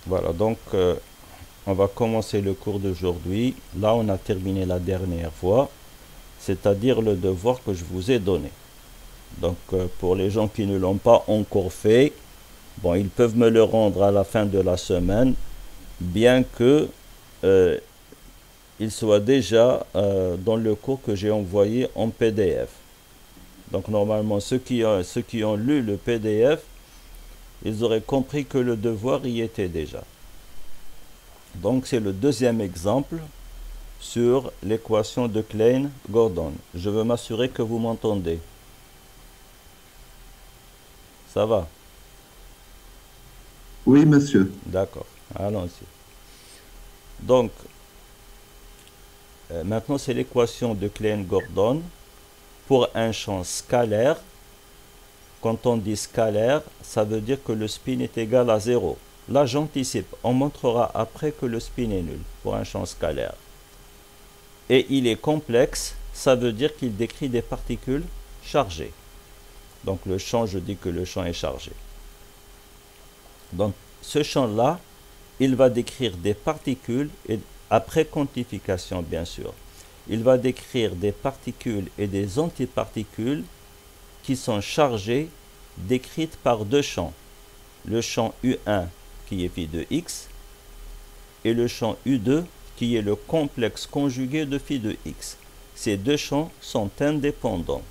Voilà, donc on va commencer le cours d'aujourd'hui. Là, on a terminé la dernière fois, c'est-à-dire le devoir que je vous ai donné. Donc, pour les gens qui ne l'ont pas encore fait, bon, ils peuvent me le rendre à la fin de la semaine, bien que euh, il soit déjà dans le cours que j'ai envoyé en PDF. Donc, normalement, ceux qui ont lu le PDF, ils auraient compris que le devoir y était déjà. Donc, c'est le deuxième exemple sur l'équation de Klein-Gordon. Je veux m'assurer que vous m'entendez. Ça va? Oui, monsieur. D'accord. Allons-y. Donc, maintenant, c'est l'équation de Klein-Gordon pour un champ scalaire. Quand on dit scalaire, ça veut dire que le spin est égal à zéro. Là, j'anticipe. On montrera après que le spin est nul pour un champ scalaire. Et il est complexe, ça veut dire qu'il décrit des particules chargées. Donc le champ, je dis que le champ est chargé. Donc ce champ-là, il va décrire des particules, et après quantification bien sûr, il va décrire des particules et des antiparticules qui sont chargées, décrites par deux champs. Le champ U1 qui est phi de x et le champ U2 qui est le complexe conjugué de phi de x. Ces deux champs sont indépendants.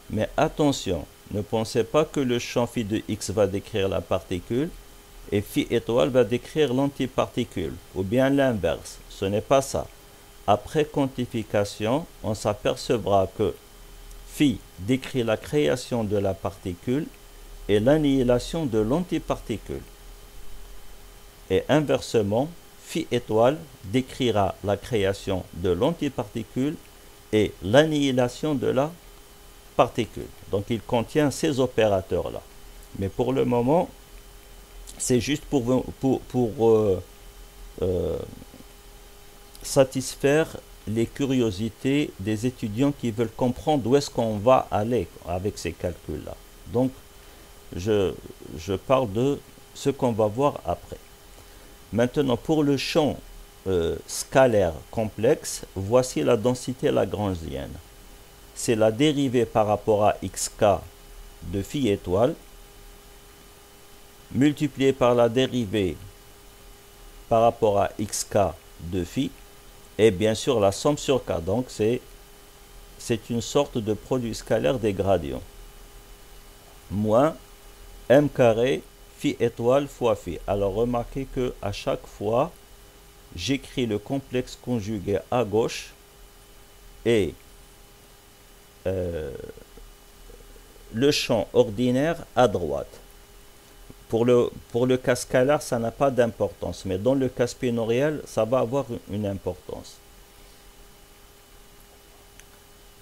Mais attention, ne pensez pas que le champ phi de x va décrire la particule et phi étoile va décrire l'antiparticule, ou bien l'inverse. Ce n'est pas ça. Après quantification, on s'apercevra que phi décrit la création de la particule et l'annihilation de l'antiparticule. Et inversement, phi étoile décrira la création de l'antiparticule et l'annihilation de la particule. Donc il contient ces opérateurs-là. Mais pour le moment, c'est juste euh, satisfaire les curiosités des étudiants qui veulent comprendre où est-ce qu'on va aller avec ces calculs-là. Donc, je, je parle de ce qu'on va voir après. Maintenant, pour le champ scalaire complexe, voici la densité lagrangienne. C'est la dérivée par rapport à xk de phi étoile multipliée par la dérivée par rapport à xk de phi et bien sûr la somme sur k. Donc c'est une sorte de produit scalaire des gradients. Moins m carré phi étoile fois phi. Alors remarquez que à chaque fois, j'écris le complexe conjugué à gauche et euh, le champ ordinaire à droite. Pour le cas scalaire, ça n'a pas d'importance, mais dans le cas spinoriel, ça va avoir une importance.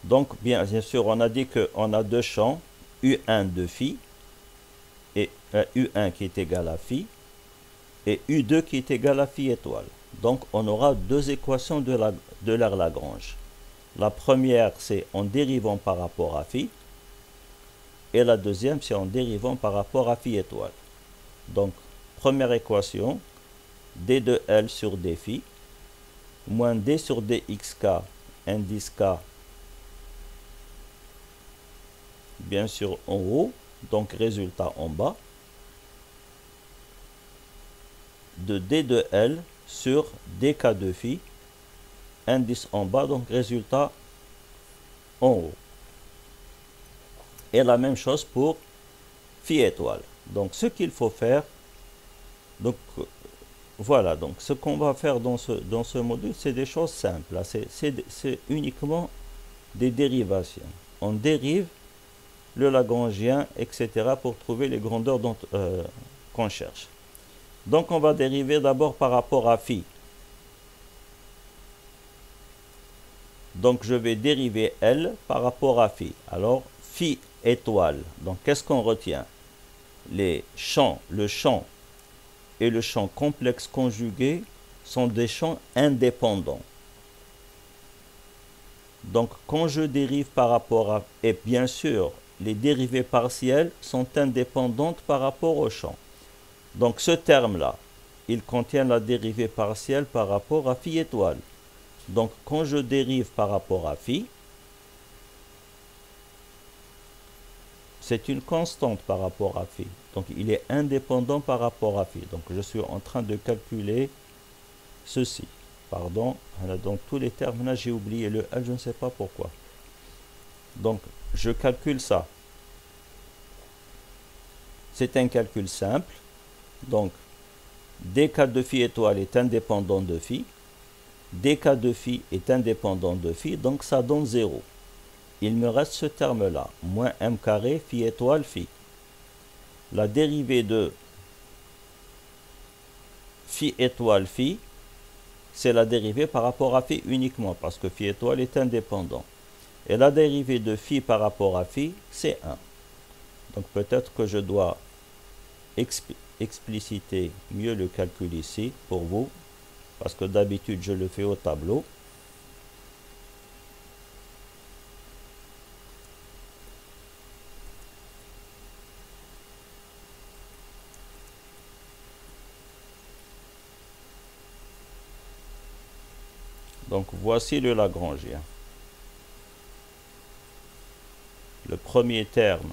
Donc, bien sûr, on a dit qu'on a deux champs, U1 de phi, et U1 qui est égal à phi, et U2 qui est égal à phi étoile. Donc, on aura deux équations de l'aire Lagrange. La première, c'est en dérivant par rapport à phi, et la deuxième, c'est en dérivant par rapport à phi étoile. Donc, première équation, d de L sur d phi, moins d sur dxk, indice k, bien sûr en haut, donc résultat en bas, de d de L sur dk de phi, indice en bas, donc résultat en haut. Et la même chose pour phi étoile. Donc ce qu'il faut faire, donc voilà, donc ce qu'on va faire dans ce module, c'est des choses simples. C'est uniquement des dérivations. On dérive le Lagrangien, etc. pour trouver les grandeurs qu'on cherche. Donc on va dériver d'abord par rapport à phi. Donc je vais dériver L par rapport à phi. Alors phi étoile. Donc qu'est-ce qu'on retient? Les champs, le champ et le champ complexe conjugué sont des champs indépendants. Donc quand je dérive par rapport à... Et bien sûr, les dérivées partielles sont indépendantes par rapport au champ. Donc ce terme-là, il contient la dérivée partielle par rapport à phi étoile. Donc, quand je dérive par rapport à phi, c'est une constante par rapport à phi. Donc, il est indépendant par rapport à phi. Donc, je suis en train de calculer ceci. Pardon, dans tous les termes, là, j'ai oublié le L, je ne sais pas pourquoi. Donc, je calcule ça. C'est un calcul simple. Donc, dk de phi étoile est indépendant de phi. dk de phi est indépendant de phi, donc ça donne 0. Il me reste ce terme-là, moins m carré phi étoile phi. La dérivée de phi étoile phi, c'est la dérivée par rapport à phi uniquement, parce que phi étoile est indépendant. Et la dérivée de phi par rapport à phi, c'est 1. Donc peut-être que je dois expliciter mieux le calcul ici pour vous, parce que d'habitude je le fais au tableau. Donc voici le Lagrangien. Le premier terme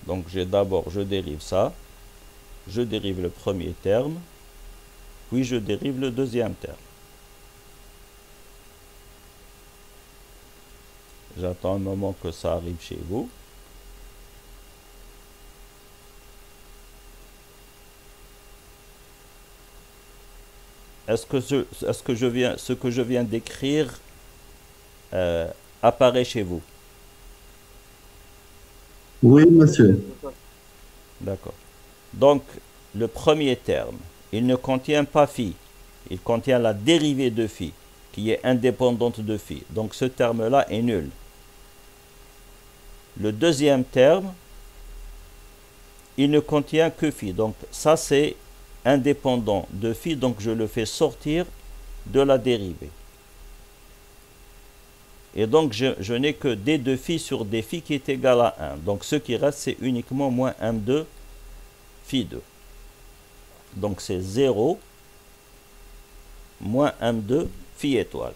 donc je dérive ça, je dérive le premier terme, puis je dérive le deuxième terme. J'attends un moment que ça arrive chez vous. Est-ce que ce que je viens d'écrire apparaît chez vous? Oui, monsieur. D'accord. Donc, le premier terme, il ne contient pas phi. Il contient la dérivée de phi, qui est indépendante de phi. Donc, ce terme-là est nul. Le deuxième terme, il ne contient que phi. Donc, ça, c'est indépendant de phi. Donc, je le fais sortir de la dérivée. Et donc, je n'ai que d de phi sur d phi qui est égal à 1. Donc, ce qui reste, c'est uniquement moins m2 phi 2. Donc, c'est 0 moins m2 phi étoile.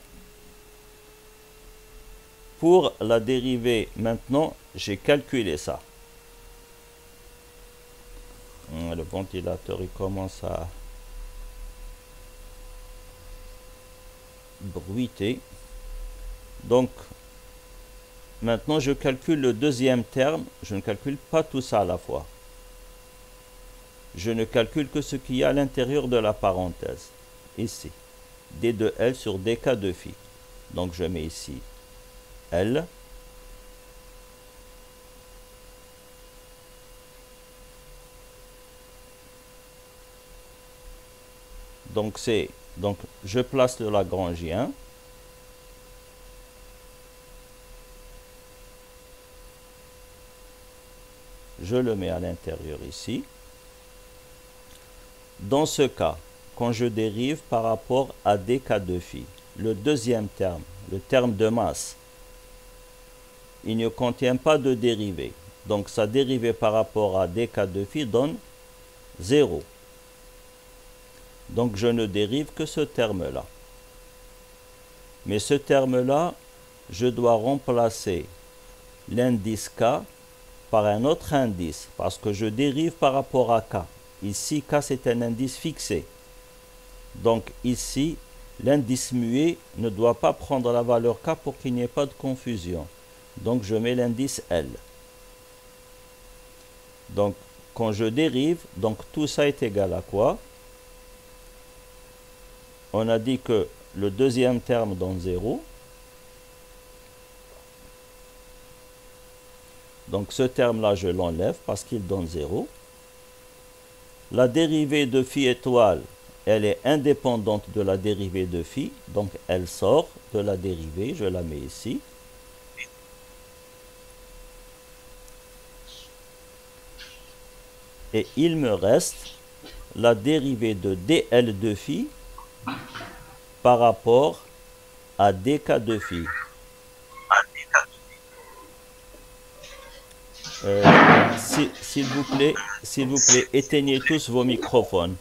Pour la dérivée, maintenant, j'ai calculé ça. Le ventilateur, il commence à bruiter. Donc, maintenant, je calcule le deuxième terme. Je ne calcule pas tout ça à la fois. Je ne calcule que ce qu'il y a à l'intérieur de la parenthèse. Ici. D de L sur dk de phi. Donc, je mets ici L. Donc, je place le Lagrangien. Je le mets à l'intérieur ici. Dans ce cas, quand je dérive par rapport à dk de phi, le deuxième terme, le terme de masse, il ne contient pas de dérivée. Donc sa dérivée par rapport à dk de phi donne 0. Donc je ne dérive que ce terme-là. Mais ce terme-là, je dois remplacer l'indice k par un autre indice, parce que je dérive par rapport à k. Ici, k c'est un indice fixé. Donc ici, l'indice muet ne doit pas prendre la valeur k pour qu'il n'y ait pas de confusion. Donc je mets l'indice L. Donc quand je dérive, donc tout ça est égal à quoi? On a dit que le deuxième terme donne 0. Donc ce terme-là, je l'enlève parce qu'il donne 0. La dérivée de phi étoile, elle est indépendante de la dérivée de phi. Donc elle sort de la dérivée, je la mets ici. Et il me reste la dérivée de dl de phi par rapport à dk de phi. S'il vous plaît, éteignez tous vos microphones.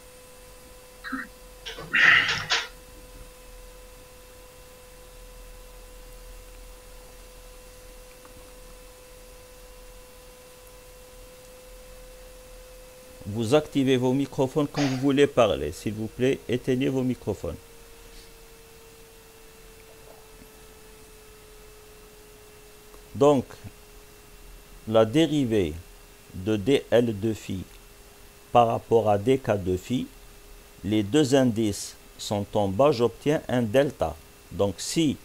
Vous activez vos microphones quand vous voulez parler. S'il vous plaît, éteignez vos microphones. Donc, la dérivée de dl de phi par rapport à dk de phi, les deux indices sont en bas, j'obtiens un delta. Donc, si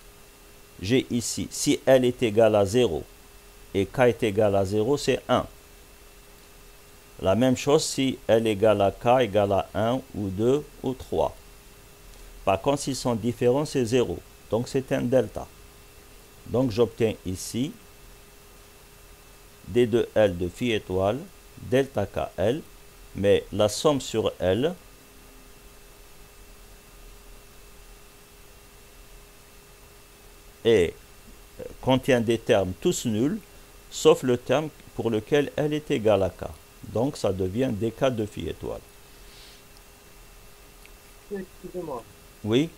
j'ai ici, si L est égal à 0 et K est égal à 0, c'est 1. La même chose si L égale à K égale à 1 ou 2 ou 3. Par contre, s'ils sont différents, c'est 0. Donc, c'est un delta. Donc, j'obtiens ici d de L de phi étoile, delta KL, mais la somme sur L contient des termes tous nuls, sauf le terme pour lequel L est égal à K. Donc, ça devient dk de phi étoile. Excusez-moi. Oui?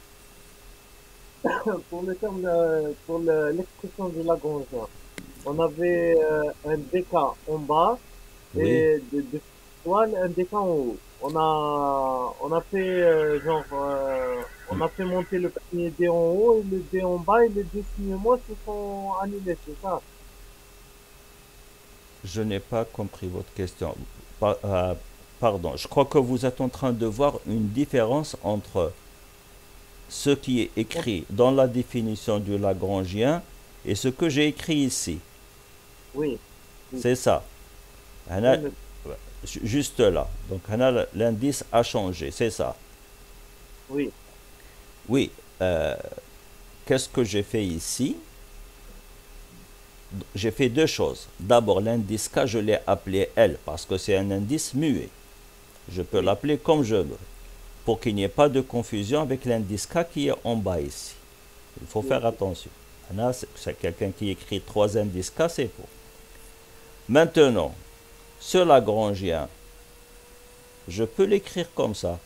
Pour le terme, pour l'expression de Lagrangien, on avait un dk en bas Oui. et de étoile, un dk en haut. On a fait on a fait monter le premier dé en haut et le dé en bas et les deux signes moins se sont annulés, c'est ça? Je n'ai pas compris votre question. Pardon, je crois que vous êtes en train de voir une différence entre ce qui est écrit dans la définition du Lagrangien et ce que j'ai écrit ici. Oui, oui, C'est ça. oui, mais Juste là. Donc, l'indice a changé, c'est ça. oui, Oui. Qu'est-ce que j'ai fait ici? J'ai fait deux choses. D'abord, l'indice K, je l'ai appelé L parce que c'est un indice muet. Je peux oui, l'appeler comme je veux, pour qu'il n'y ait pas de confusion avec l'indice K qui est en bas ici. Il faut oui, faire attention. Là, c'est quelqu'un qui écrit trois indices K, c'est faux. Maintenant, ce Lagrangien, je peux l'écrire comme ça.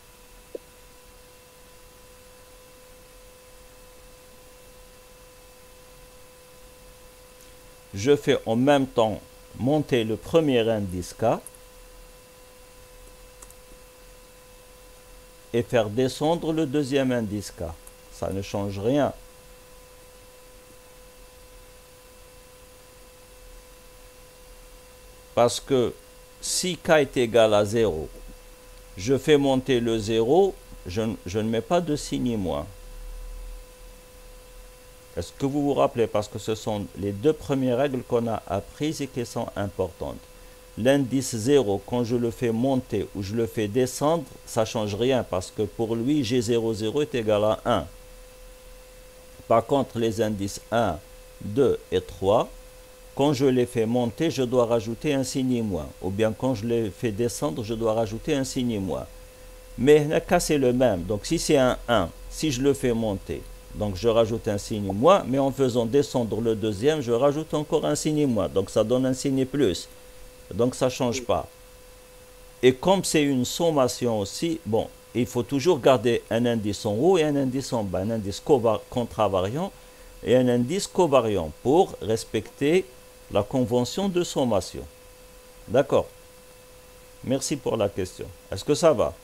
Je fais en même temps monter le premier indice K et faire descendre le deuxième indice K. Ça ne change rien. Parce que si K est égal à 0, je fais monter le 0, je ne mets pas de signe moins. Est-ce que vous vous rappelez? Parce que ce sont les deux premières règles qu'on a apprises et qui sont importantes. L'indice 0, quand je le fais monter ou je le fais descendre, ça ne change rien parce que pour lui, G00 est égal à 1. Par contre, les indices 1, 2 et 3, quand je les fais monter, je dois rajouter un signe moins. Ou bien quand je les fais descendre, je dois rajouter un signe moins. Mais le cas, c'est le même. Donc si c'est un 1, si je le fais monter, donc je rajoute un signe moins, mais en faisant descendre le deuxième, je rajoute encore un signe moins. Donc ça donne un signe plus. Donc ça ne change oui, pas. Et comme c'est une sommation aussi, bon, il faut toujours garder un indice en haut et un indice en bas, un indice contravariant et un indice covariant pour respecter la convention de sommation. D'accord? Merci pour la question. Est-ce que ça va?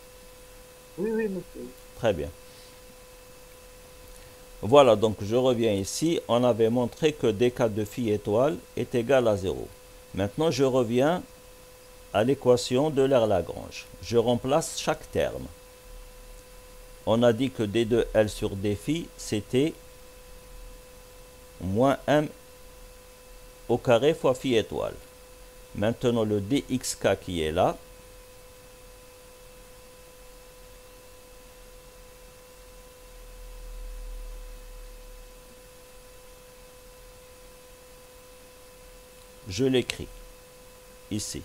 oui, oui, monsieur. Très bien. Voilà, donc je reviens ici. On avait montré que dk de phi étoile est égal à 0. Maintenant, je reviens à l'équation de L'Lagrange. Je remplace chaque terme. On a dit que d de L sur d phi, c'était moins m au carré fois phi étoile. Maintenant, le dxk qui est là, je l'écris ici.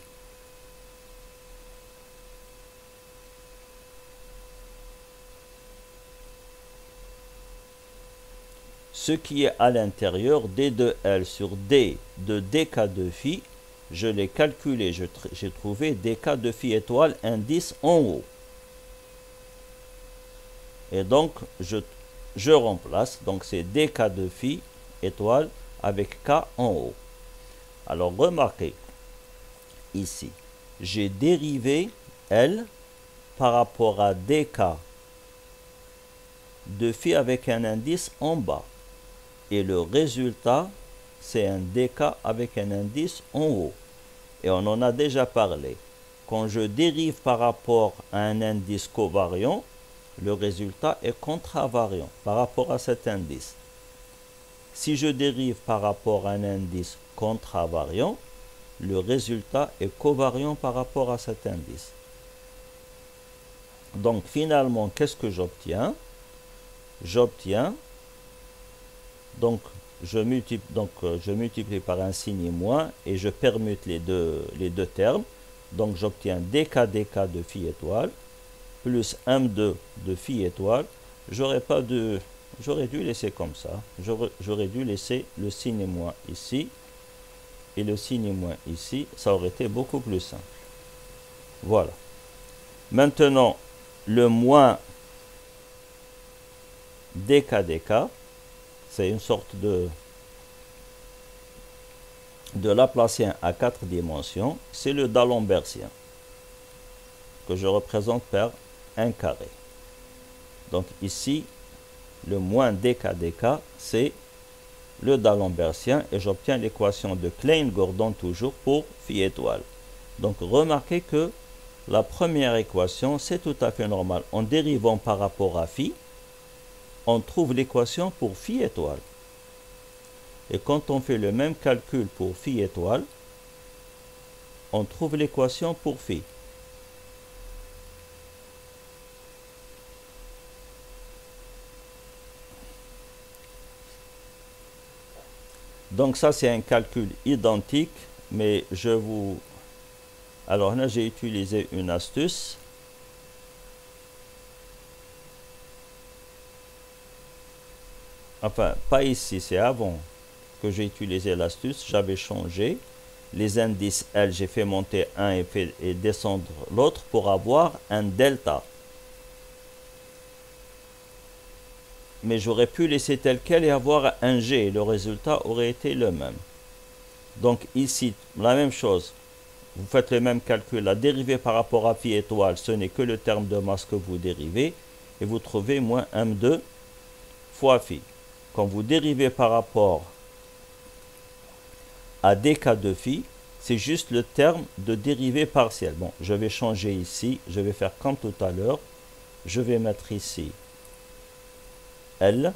Ce qui est à l'intérieur, d de L sur d de dk de phi, je l'ai calculé, j'ai trouvé dk de phi étoile indice en haut. Et donc, je remplace, donc c'est dk de phi étoile avec k en haut. Alors, remarquez, ici, j'ai dérivé L par rapport à dk de phi avec un indice en bas. Et le résultat, c'est un dk avec un indice en haut. Et on en a déjà parlé. Quand je dérive par rapport à un indice covariant, le résultat est contravariant par rapport à cet indice. Si je dérive par rapport à un indice contravariant, le résultat est covariant par rapport à cet indice. Donc finalement, qu'est-ce que j'obtiens? J'obtiens, donc je multiplie par un signe moins et je permute les deux termes. Donc j'obtiens dk de phi étoile plus m2 de phi étoile. J'aurais dû laisser comme ça. J'aurais dû laisser le signe moins ici et le signe moins ici. Ça aurait été beaucoup plus simple. Voilà. Maintenant, le moins dk, c'est une sorte de Laplacien à 4 dimensions. C'est le d'Alembertien que je représente par un carré. Donc ici, le moins dk, c'est le d'Alembertien et j'obtiens l'équation de Klein-Gordon toujours pour phi étoile. Donc remarquez que la première équation, c'est tout à fait normal. En dérivant par rapport à phi, on trouve l'équation pour phi étoile. Et quand on fait le même calcul pour phi étoile, on trouve l'équation pour phi. Donc ça, c'est un calcul identique, mais alors là, j'ai utilisé une astuce. Enfin, pas ici, c'est avant que j'ai utilisé l'astuce. J'avais changé les indices L, j'ai fait monter un et descendre l'autre pour avoir un delta. Mais j'aurais pu laisser tel quel et avoir un G, et le résultat aurait été le même. Donc ici, la même chose. Vous faites le même calcul. La dérivée par rapport à phi étoile, ce n'est que le terme de masse que vous dérivez. Et vous trouvez moins m2 fois phi. Quand vous dérivez par rapport à dk de phi, c'est juste le terme de dérivée partielle. Bon, je vais changer ici. Je vais faire comme tout à l'heure. Je vais mettre ici L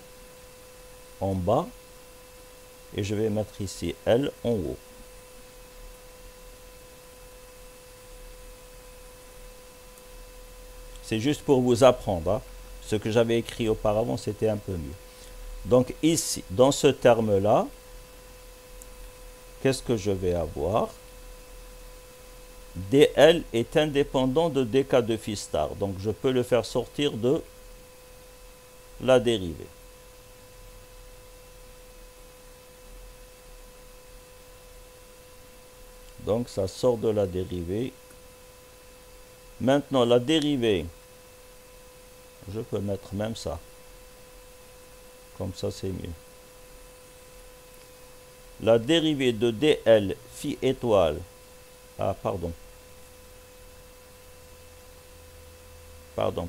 en bas et je vais mettre ici L en haut. C'est juste pour vous apprendre. Hein. Ce que j'avais écrit auparavant, c'était un peu mieux. Donc ici, dans ce terme-là, qu'est-ce que je vais avoir? dl est indépendant de dk de phi star. Donc je peux le faire sortir de la dérivée. Donc ça sort de la dérivée. Maintenant la dérivée, je peux mettre même ça. Comme ça c'est mieux. La dérivée de dl phi étoile. Ah pardon. Pardon.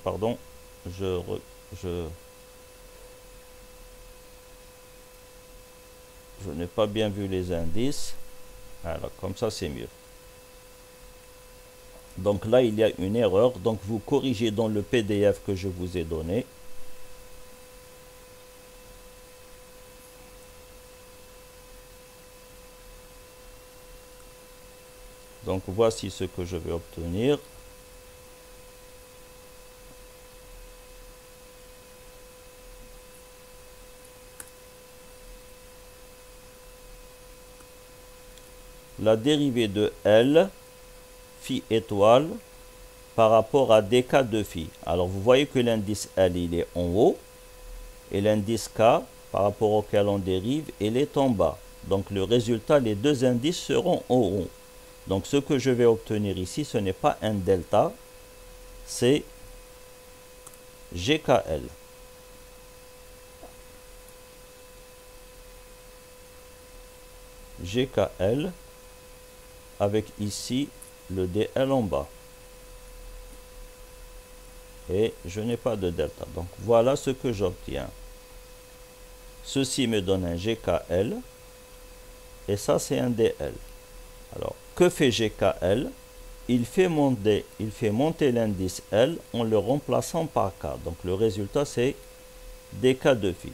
Je n'ai pas bien vu les indices. Alors, comme ça, c'est mieux. Donc là, il y a une erreur. Donc, vous corrigez dans le PDF que je vous ai donné. Donc, voici ce que je vais obtenir. La dérivée de L, phi étoile, par rapport à dk de phi. Alors, vous voyez que l'indice L, il est en haut, et l'indice K, par rapport auquel on dérive, il est en bas. Donc, le résultat, les deux indices seront en haut. Donc ce que je vais obtenir ici, ce n'est pas un delta, c'est GKL. GKL avec ici le DL en bas. Et je n'ai pas de delta. Donc voilà ce que j'obtiens. Ceci me donne un GKL et ça c'est un DL. Alors que fait GKL? Il fait monter l'indice L en le remplaçant par K. Donc le résultat c'est dk de phi.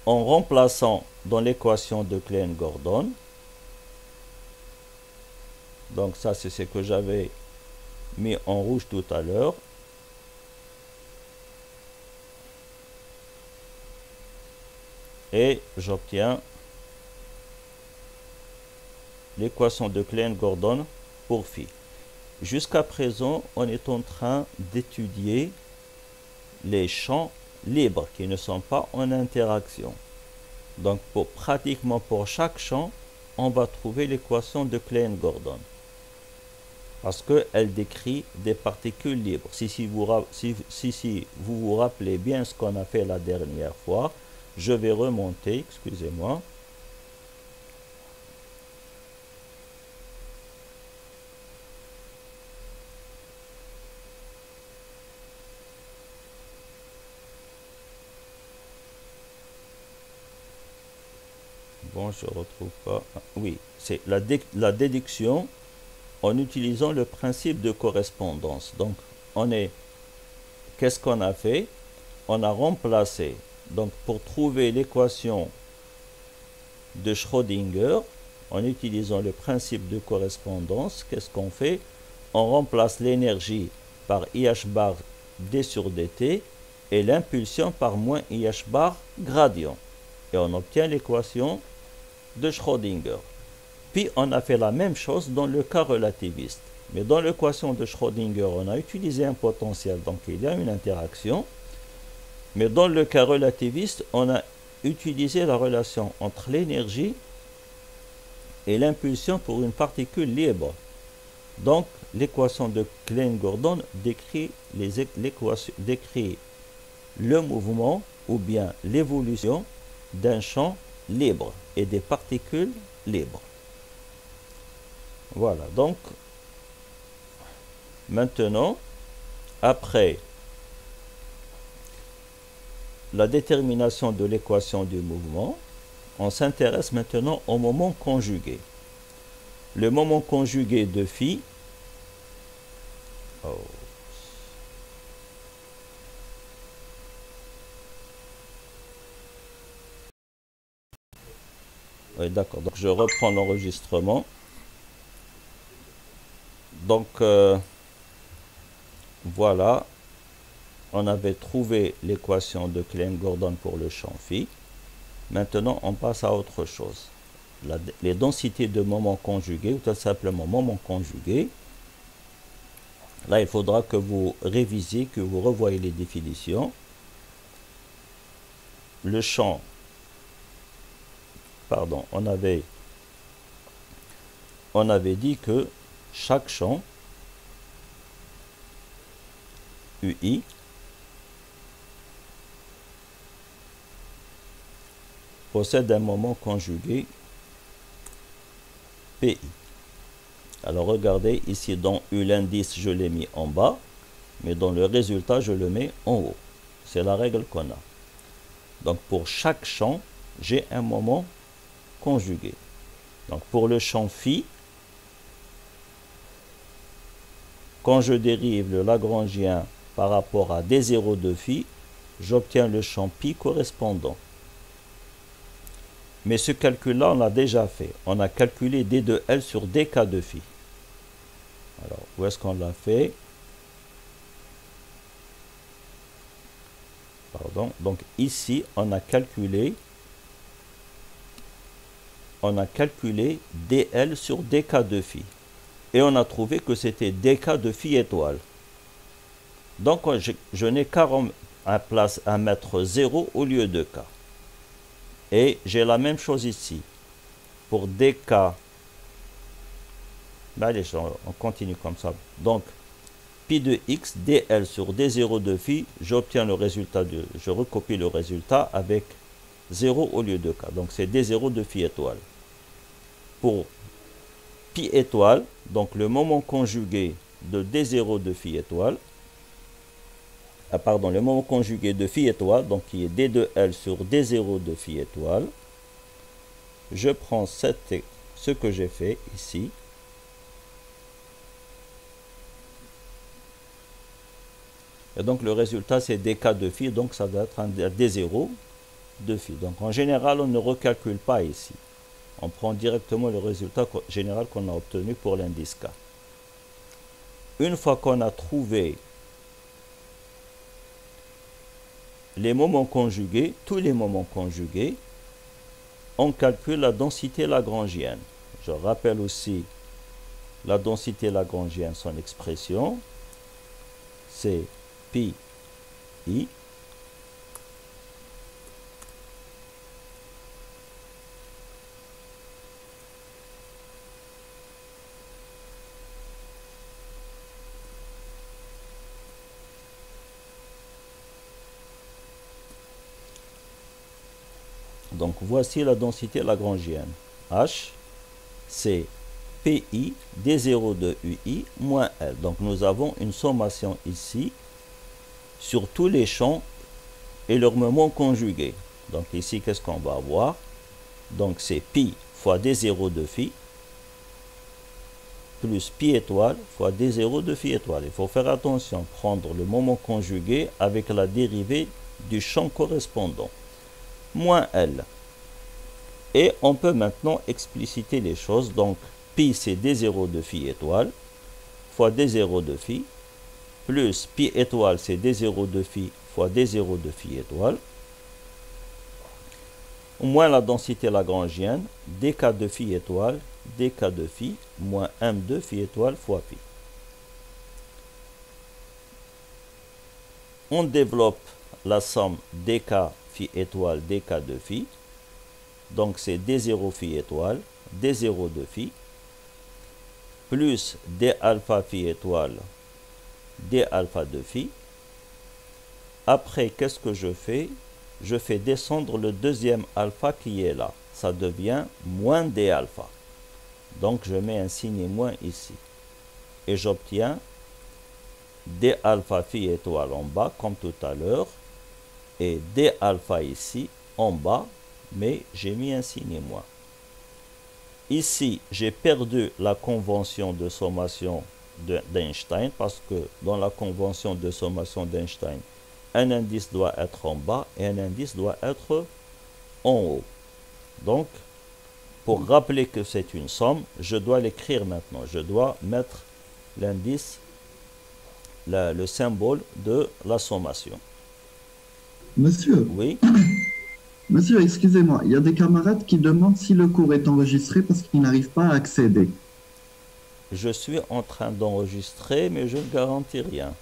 En remplaçant dans l'équation de Klein-Gordon, donc ça c'est ce que j'avais mis en rouge tout à l'heure, et j'obtiens l'équation de Klein-Gordon pour phi. Jusqu'à présent, on est en train d'étudier les champs libres qui ne sont pas en interaction. Donc, pratiquement pour chaque champ, on va trouver l'équation de Klein-Gordon. Parce qu'elle décrit des particules libres. Si vous vous rappelez bien ce qu'on a fait la dernière fois, je vais remonter, excusez-moi. Bon, je ne retrouve pas. Oui, c'est la déduction en utilisant le principe de correspondance. Donc, qu'est-ce qu'on a fait? On a remplacé, donc pour trouver l'équation de Schrödinger, en utilisant le principe de correspondance, qu'est-ce qu'on fait? On remplace l'énergie par IH bar d sur dt et l'impulsion par moins IH bar gradient. Et on obtient l'équation de Schrödinger. Puis on a fait la même chose dans le cas relativiste. Mais dans l'équation de Schrödinger, on a utilisé un potentiel, donc il y a une interaction. Mais dans le cas relativiste, on a utilisé la relation entre l'énergie et l'impulsion pour une particule libre. Donc l'équation de Klein-Gordon décrit le mouvement ou bien l'évolution d'un champ libre et des particules libres. Voilà, donc maintenant, après la détermination de l'équation du mouvement, on s'intéresse maintenant au moment conjugué. Le moment conjugué de phi, oui, d'accord, donc je reprends l'enregistrement. Donc, voilà, on avait trouvé l'équation de Klein-Gordon pour le champ phi. Maintenant, on passe à autre chose. Les densités de moments conjugués, ou tout simplement moments conjugués. Là, il faudra que vous révisiez, que vous revoyez les définitions. Le champ, pardon, on avait dit que chaque champ UI possède un moment conjugué PI. Alors regardez ici dans U l'indice je l'ai mis en bas, mais dans le résultat je le mets en haut. C'est la règle qu'on a. Donc pour chaque champ, j'ai un moment conjugué. Donc pour le champ phi, quand je dérive le Lagrangien par rapport à D0 de phi, j'obtiens le champ pi correspondant. Mais ce calcul-là, on l'a déjà fait. On a calculé D de L sur dk de phi. Alors, où est-ce qu'on l'a fait? Pardon. Donc ici, on a calculé dl sur dk de phi. Et on a trouvé que c'était dk de phi étoile. Donc, je n'ai qu'à mettre 0 au lieu de k. Et j'ai la même chose ici. pour dk, allez, on continue comme ça. Donc, pi de x dl sur d0 de phi, j'obtiens le résultat, je recopie le résultat avec 0 au lieu de k. Donc, c'est d0 de phi étoile. Pour pi étoile, donc le moment conjugué de d0 de phi étoile, pardon, le moment conjugué de phi étoile, donc qui est d de l sur d0 de phi étoile, je prends ce que j'ai fait ici, et donc le résultat c'est dk de phi, donc ça doit être un d0 de phi. Donc en général on ne recalcule pas ici, on prend directement le résultat général qu'on a obtenu pour l'indice k. Une fois qu'on a trouvé les moments conjugués, tous les moments conjugués, on calcule la densité lagrangienne. Je rappelle aussi la densité lagrangienne, son expression, c'est pi i donc voici la densité lagrangienne. H, c'est PI D0 de UI moins L. Donc nous avons une sommation ici sur tous les champs et leurs moments conjugués. Donc ici, qu'est-ce qu'on va avoir? Donc c'est pi fois D0 de phi plus pi étoile fois D0 de phi étoile. Il faut faire attention, prendre le moment conjugué avec la dérivée du champ correspondant. Moins L. Et on peut maintenant expliciter les choses. Donc, pi c'est d0 de phi étoile fois d0 de phi plus pi étoile c'est d0 de phi fois d0 de phi étoile moins la densité lagrangienne dk de phi étoile dk de phi moins m de phi étoile fois phi. On développe la somme dk phi étoile dk de phi. Donc c'est d0 phi étoile, d0 de phi, plus d alpha phi étoile, d alpha de phi. Après, qu'est-ce que je fais? Je fais descendre le deuxième alpha qui est là. Ça devient moins d alpha. Donc je mets un signe moins ici. Et j'obtiens d alpha phi étoile en bas, comme tout à l'heure, et d alpha ici en bas, mais j'ai mis un signe moins. Ici, j'ai perdu la convention de sommation d'Einstein, parce que dans la convention de sommation d'Einstein, un indice doit être en bas et un indice doit être en haut. Donc, pour rappeler que c'est une somme, je dois l'écrire maintenant. Je dois mettre l'indice, le symbole de la sommation. Monsieur, Oui. monsieur, excusez-moi, il y a des camarades qui demandent si le cours est enregistré parce qu'ils n'arrivent pas à accéder. Je suis en train d'enregistrer, mais je ne garantis rien.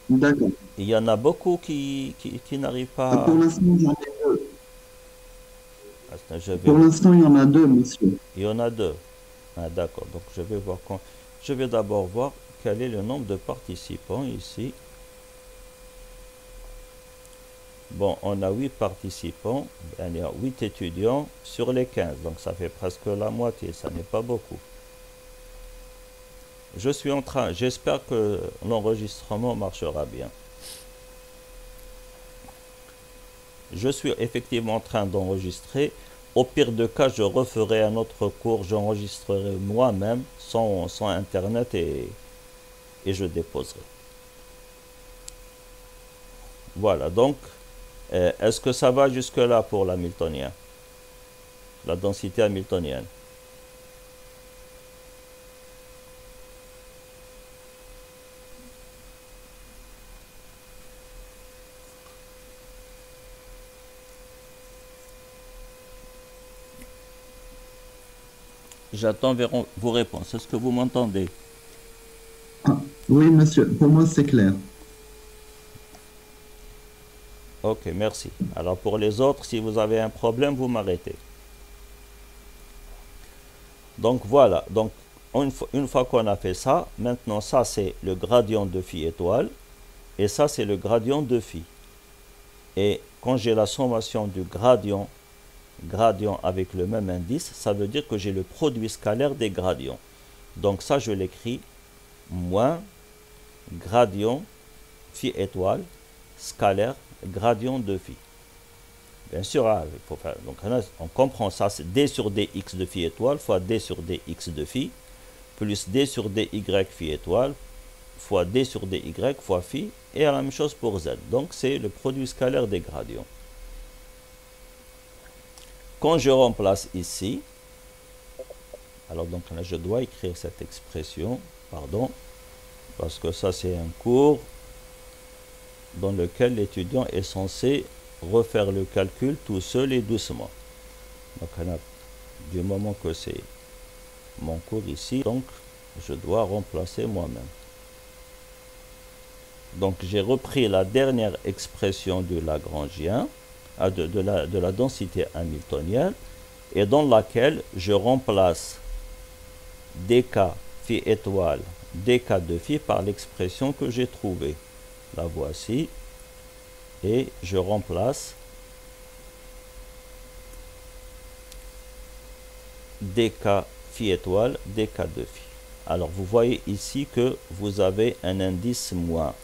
D'accord. Il y en a beaucoup qui n'arrivent pas Pour l'instant, j'en ai deux. Attends, Pour l'instant, il y en a deux, monsieur. Il y en a deux. Ah, d'accord. Donc, je vais voir je vais d'abord voir quel est le nombre de participants ici. Bon, on a 8 participants. Il y a 8 étudiants sur les 15. Donc, ça fait presque la moitié. Ça n'est pas beaucoup. J'espère que l'enregistrement marchera bien. Je suis effectivement en train d'enregistrer. Au pire de cas, je referai un autre cours. J'enregistrerai moi-même sans Internet et je déposerai. Voilà, donc, est-ce que ça va jusque-là pour l'hamiltonien? La densité hamiltonienne? J'attends vos réponses. Est-ce que vous m'entendez? Ah, oui, monsieur, pour moi, c'est clair. Ok, merci. Alors pour les autres, si vous avez un problème, vous m'arrêtez. Donc voilà, donc une fois qu'on a fait ça, maintenant ça c'est le gradient de phi étoile et ça c'est le gradient de phi. Et quand j'ai la sommation du gradient avec le même indice, ça veut dire que j'ai le produit scalaire des gradients. Donc ça je l'écris moins gradient phi étoile scalaire gradient de phi. Bien sûr, hein, il faut faire, donc on comprend ça, c'est d sur dx de phi étoile fois d sur dx de phi plus d sur dy phi étoile fois d sur dy fois phi, et la même chose pour z. Donc c'est le produit scalaire des gradients. Quand je remplace ici, alors donc là je dois écrire cette expression, pardon, parce que ça c'est un cours dans lequel l'étudiant est censé refaire le calcul tout seul et doucement. Donc du moment que c'est mon cours ici, donc je dois remplacer moi-même. Donc j'ai repris la dernière expression du Lagrangien, de la densité hamiltonienne, et dans laquelle je remplace dk phi étoile dk de phi par l'expression que j'ai trouvée. La voici, et je remplace dk phi étoile dk de phi. Alors vous voyez ici que vous avez un indice moins,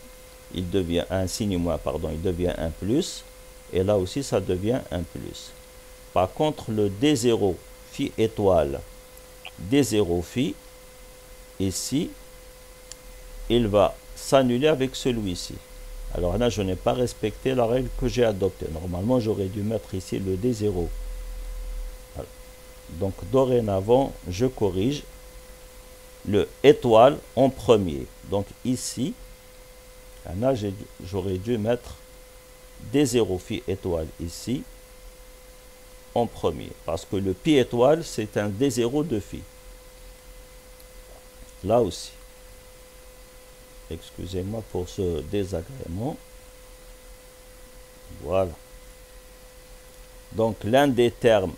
il devient un signe moins, pardon, il devient un plus, et là aussi ça devient un plus. Par contre le d0 phi étoile d0 phi, ici il va s'annuler avec celui-ci. Alors là je n'ai pas respecté la règle que j'ai adoptée. Normalement j'aurais dû mettre ici le d0. Donc dorénavant je corrige le étoile en premier. Donc ici là j'aurais dû mettre d0 phi étoile ici en premier, parce que le pi étoile c'est un d0 de phi. Là aussi, excusez-moi pour ce désagrément. Voilà. Donc l'un des termes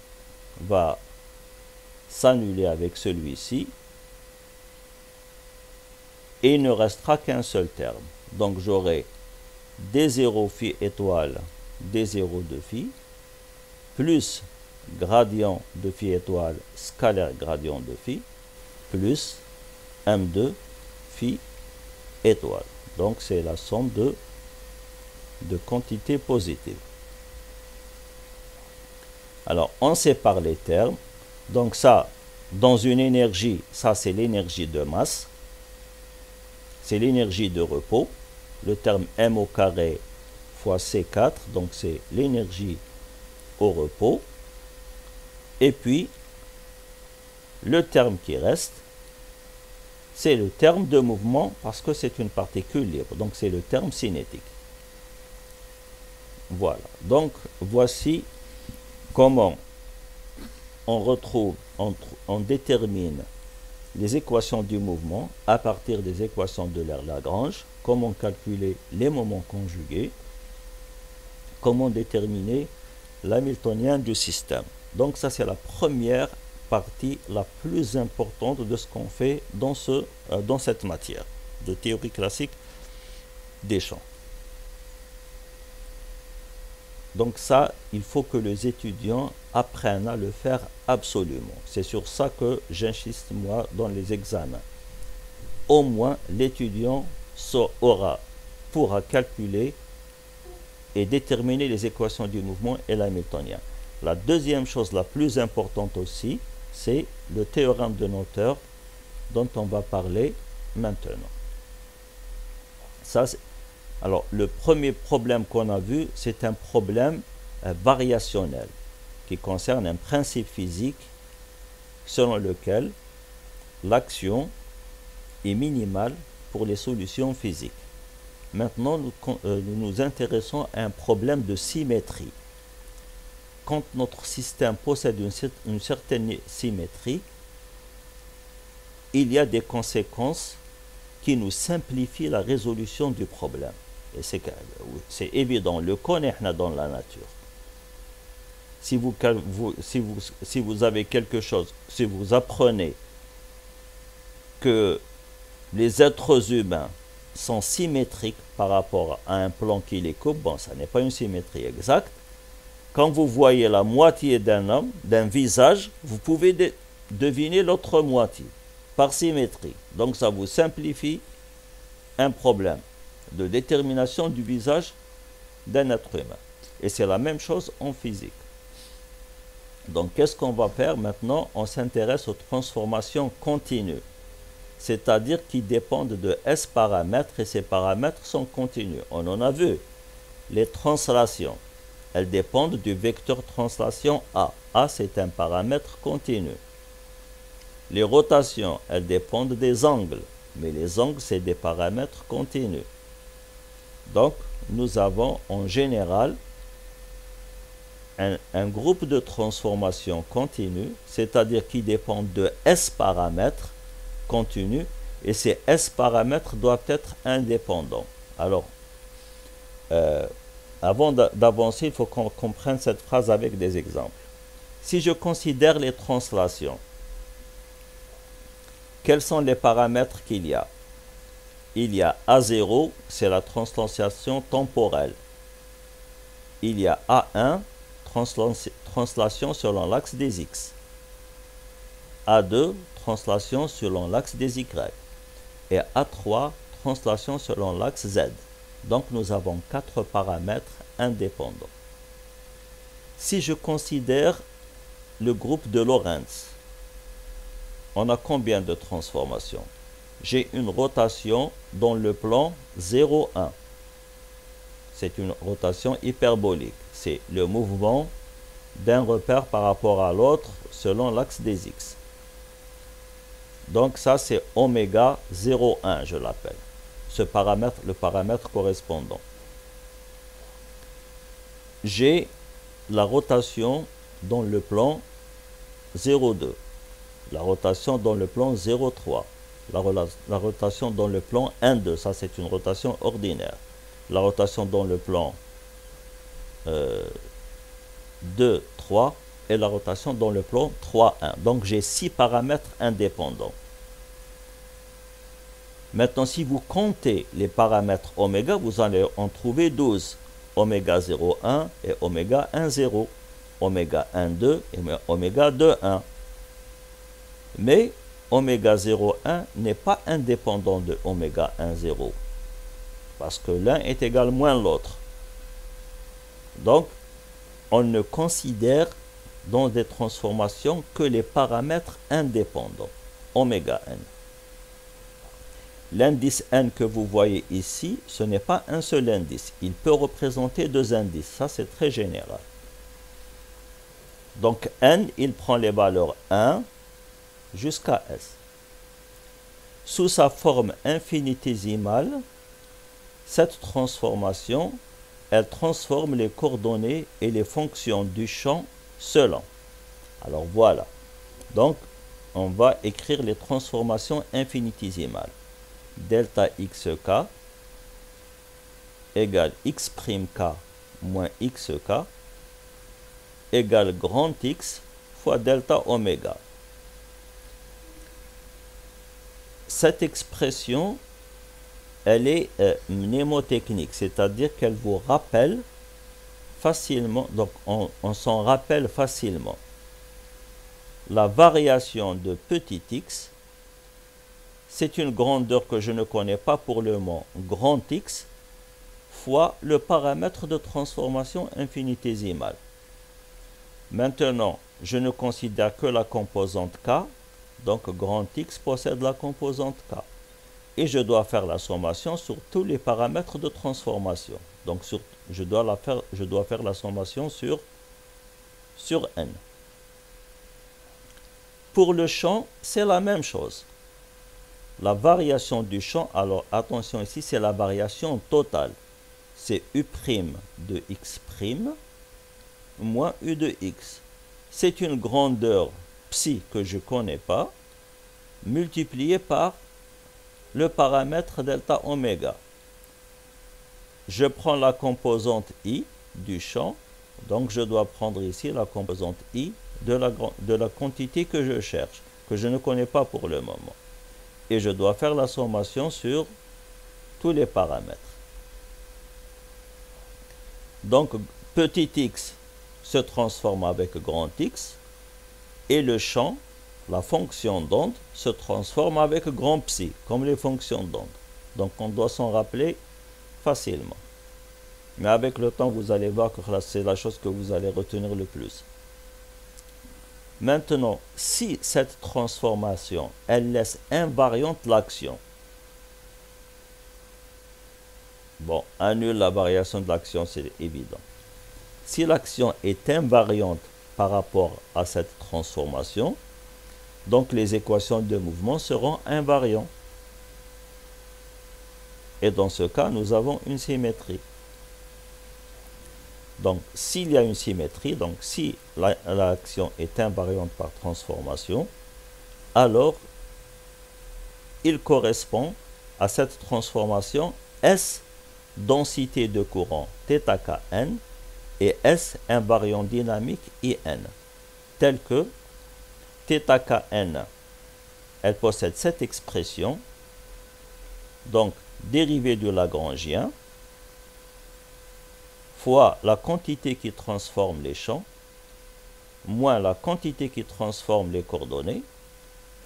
va s'annuler avec celui-ci et il ne restera qu'un seul terme. Donc j'aurai d0 phi étoile d0 de phi plus gradient de phi étoile scalaire gradient de phi plus m2 phi étoile. Donc c'est la somme de quantités positives. Alors on sépare les termes. Donc ça, dans une énergie, ça c'est l'énergie de masse, c'est l'énergie de repos. Le terme m au carré fois c4, donc c'est l'énergie au repos. Et puis le terme qui reste, c'est le terme de mouvement, parce que c'est une particule libre, donc c'est le terme cinétique. Voilà, donc voici comment on détermine les équations du mouvement à partir des équations de Lagrange, comment calculer les moments conjugués, comment déterminer l'hamiltonien du système. Donc ça c'est la première partie la plus importante de ce qu'on fait dans cette matière de théorie classique des champs. Donc ça, il faut que les étudiants apprennent à le faire absolument. C'est sur ça que j'insiste moi dans les examens. Au moins, l'étudiant pourra calculer et déterminer les équations du mouvement et l'hamiltonien. La deuxième chose la plus importante aussi, c'est le théorème de Noether dont on va parler maintenant. Ça, alors, le premier problème qu'on a vu, c'est un problème variationnel qui concerne un principe physique selon lequel l'action est minimale pour les solutions physiques. Maintenant, nous nous intéressons à un problème de symétrie. Quand notre système possède une certaine symétrie, il y a des conséquences qui nous simplifient la résolution du problème. Et c'est évident, le connaît dans la nature. si vous avez quelque chose, si vous apprenez que les êtres humains sont symétriques par rapport à un plan qui les coupe, bon, ça n'est pas une symétrie exacte. Quand vous voyez la moitié d'un homme, d'un visage, vous pouvez deviner l'autre moitié par symétrie. Donc ça vous simplifie un problème de détermination du visage d'un être humain. Et c'est la même chose en physique. Donc qu'est-ce qu'on va faire maintenant? On s'intéresse aux transformations continues, c'est-à-dire qui dépendent de S paramètres, et ces paramètres sont continus. On en a vu. Les translations, elles dépendent du vecteur translation A. A, c'est un paramètre continu. Les rotations, elles dépendent des angles, mais les angles, c'est des paramètres continus. Donc, nous avons en général un groupe de transformations continues, c'est-à-dire qui dépendent de S paramètres continus, et ces S paramètres doivent être indépendants. Alors, avant d'avancer, il faut qu'on comprenne cette phrase avec des exemples. Si je considère les translations, quels sont les paramètres qu'il y a? Il y a A0, c'est la translation temporelle. Il y a A1, translation selon l'axe des X. A2, translation selon l'axe des Y. Et A3, translation selon l'axe Z. Donc nous avons 4 paramètres indépendants. Si je considère le groupe de Lorentz, on a combien de transformations? J'ai une rotation dans le plan 0, 1. C'est une rotation hyperbolique. C'est le mouvement d'un repère par rapport à l'autre selon l'axe des X. Donc ça, c'est oméga 0,1, je l'appelle. Ce paramètre, le paramètre correspondant. J'ai la rotation dans le plan 0,2. La rotation dans le plan 0,3. La rotation dans le plan 1,2. Ça, c'est une rotation ordinaire. La rotation dans le plan 2, 3 et la rotation dans le plan 3, 1. Donc j'ai 6 paramètres indépendants. Maintenant, si vous comptez les paramètres oméga, vous allez en trouver 12. Oméga 0,1 et oméga 1,0. Oméga 1,2 et oméga 2,1. Mais oméga 0,1 n'est pas indépendant de oméga 1,0. Parce que l'un est égal moins l'autre. Donc, on ne considère dans des transformations que les paramètres indépendants, oméga n. L'indice n que vous voyez ici, ce n'est pas un seul indice. Il peut représenter 2 indices. Ça, c'est très général. Donc, n, il prend les valeurs 1 jusqu'à s. Sous sa forme infinitésimale, cette transformation, elle transforme les coordonnées et les fonctions du champ selon. Alors voilà. Donc, on va écrire les transformations infinitésimales. Delta xk égale x'k moins xk égale grand X fois delta oméga. Cette expression, elle est mnémotechnique, c'est-à-dire qu'elle vous rappelle facilement, donc on s'en rappelle facilement. La variation de petit x, c'est une grandeur que je ne connais pas pour le moment, grand X, fois le paramètre de transformation infinitésimale. Maintenant, je ne considère que la composante K, donc grand X possède la composante K. Et je dois faire la sommation sur tous les paramètres de transformation. Donc je dois faire la sommation sur n. Pour le champ, c'est la même chose. La variation du champ, alors attention ici, c'est la variation totale. C'est U' de x' moins U de x. C'est une grandeur psi que je ne connais pas, multipliée par le paramètre delta oméga. Je prends la composante i du champ Donc je dois prendre ici la composante I de la quantité que je cherche, que je ne connais pas pour le moment. Et je dois faire la sommation sur tous les paramètres. Donc petit x se transforme avec grand X et le champ, la fonction d'onde, se transforme avec grand psi, comme les fonctions d'onde. Donc on doit s'en rappeler facilement. Mais avec le temps, vous allez voir que c'est la chose que vous allez retenir le plus. Maintenant, si cette transformation, elle laisse invariante l'action, bon, annule la variation de l'action, c'est évident. Si l'action est invariante par rapport à cette transformation, donc les équations de mouvement seront invariantes. Et dans ce cas, nous avons une symétrie. Donc, s'il y a une symétrie, donc si l'action est invariante par transformation, alors il correspond à cette transformation S densité de courant θKn et S invariant dynamique IN, tel que θKn, elle possède cette expression, donc dérivée du Lagrangien, fois la quantité qui transforme les champs, moins la quantité qui transforme les coordonnées,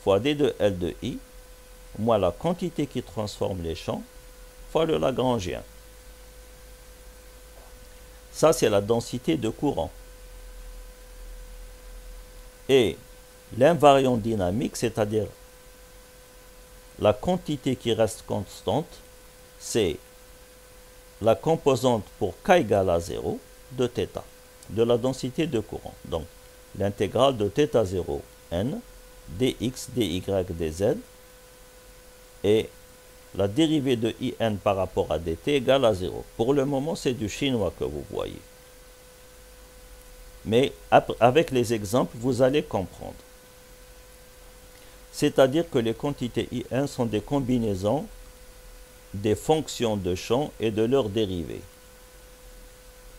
fois d de L de I, moins la quantité qui transforme les champs, fois le Lagrangien. Ça, c'est la densité de courant. Et l'invariant dynamique, c'est-à-dire la quantité qui reste constante, c'est la composante pour k égale à 0 de θ, de la densité de courant. Donc, l'intégrale de θ0 n, dx, dy, dz, et la dérivée de in par rapport à dt égale à 0. Pour le moment, c'est du chinois que vous voyez. Mais avec les exemples, vous allez comprendre. C'est-à-dire que les quantités in sont des combinaisons des fonctions de champ et de leurs dérivées.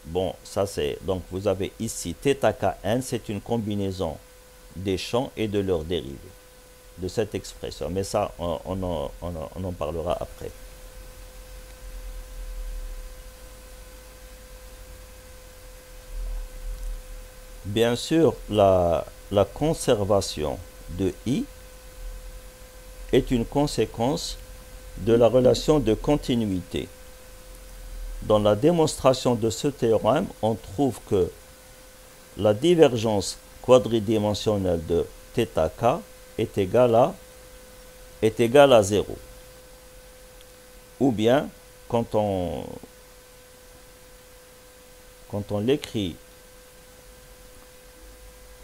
Bon, ça c'est... Donc vous avez ici θKn, c'est une combinaison des champs et de leurs dérivées, de cette expression. Mais ça, on en parlera après. Bien sûr, la conservation de I est une conséquence de la relation de continuité. Dans la démonstration de ce théorème, on trouve que la divergence quadridimensionnelle de θk est égale à 0. Ou bien, quand on l'écrit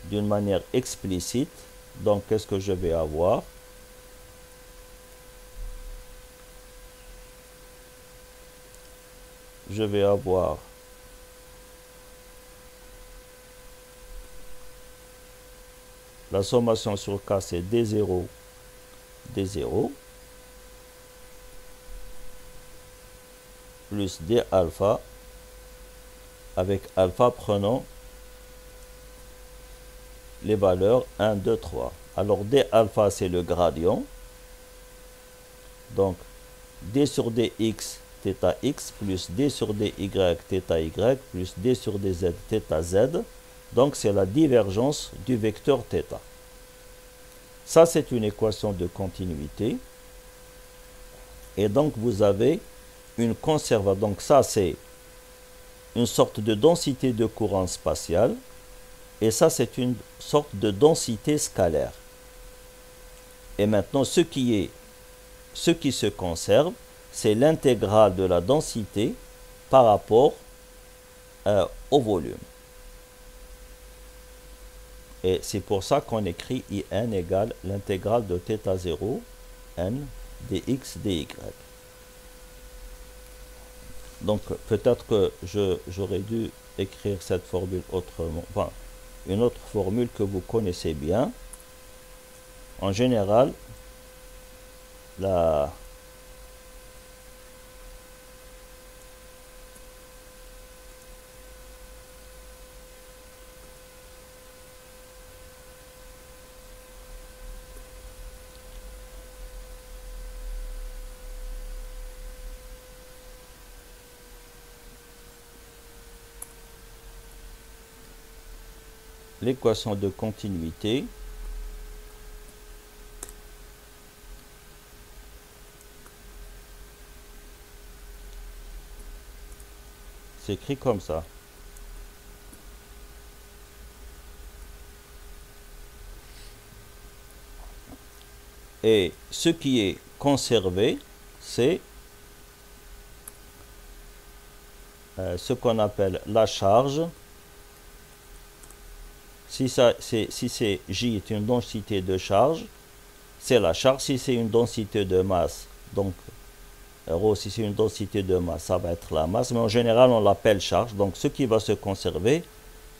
d'une manière explicite, donc qu'est-ce que je vais avoir? Je vais avoir la sommation sur K, c'est D0, D0, plus D alpha, avec alpha prenant les valeurs 1, 2, 3. Alors D alpha, c'est le gradient. Donc, D sur dx, θx, plus D sur dy, θy, plus D sur dz, θz. Donc, c'est la divergence du vecteur θ. Ça, c'est une équation de continuité. Et donc, vous avez une conservation. Donc, ça, c'est une sorte de densité de courant spatial. Et ça, c'est une sorte de densité scalaire. Et maintenant, ce qui se conserve, c'est l'intégrale de la densité par rapport au volume. Et c'est pour ça qu'on écrit IN égale l'intégrale de θ0 n dx dy. Donc peut-être que j'aurais dû écrire cette formule autrement. Enfin, une autre formule que vous connaissez bien. En général, la l'équation de continuité s'écrit comme ça. Et ce qui est conservé, c'est ce qu'on appelle la charge. Si J est une densité de charge, c'est la charge. Si c'est une densité de masse, donc ρ, si c'est une densité de masse, ça va être la masse. Mais en général, on l'appelle charge. Donc ce qui va se conserver,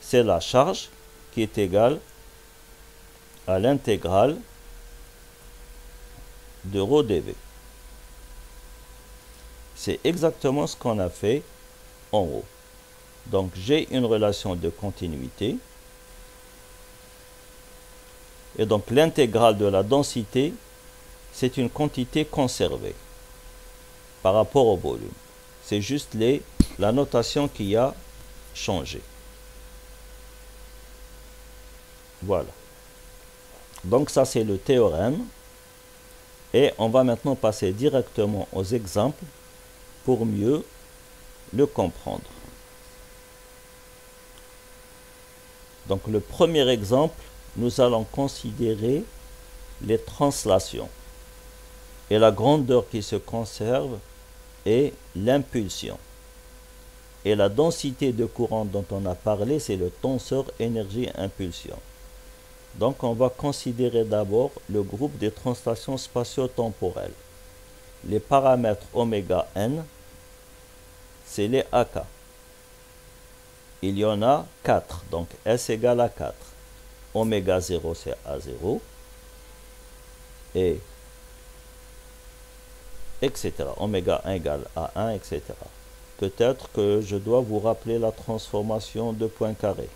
c'est la charge qui est égale à l'intégrale de ρ dV. C'est exactement ce qu'on a fait en haut. Donc j'ai une relation de continuité. Et donc l'intégrale de la densité, c'est une quantité conservée par rapport au volume. C'est juste la notation qui a changé. Voilà. Donc ça c'est le théorème. Et on va maintenant passer directement aux exemples pour mieux le comprendre. Donc le premier exemple, nous allons considérer les translations. Et la grandeur qui se conserve est l'impulsion. Et la densité de courant dont on a parlé, c'est le tenseur énergie-impulsion. Donc on va considérer d'abord le groupe des translations spatio-temporelles. Les paramètres oméga n, c'est les AK. Il y en a 4, donc S égale à 4. Oméga 0, c'est A0. Et etc. Oméga 1 égale à 1, etc. Peut-être que je dois vous rappeler la transformation de Poincaré.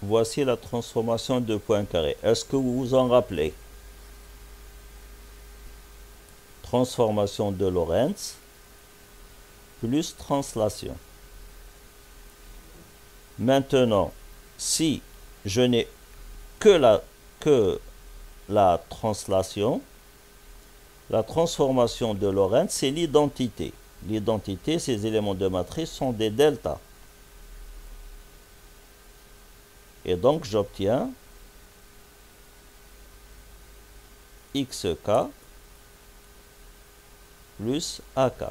Voici la transformation de Poincaré. Est-ce que vous vous en rappelez? Transformation de Lorentz plus translation. Maintenant, si je n'ai que la translation, la transformation de Lorentz, c'est l'identité. L'identité, ces éléments de matrice sont des deltas. Et donc, j'obtiens xk plus ak.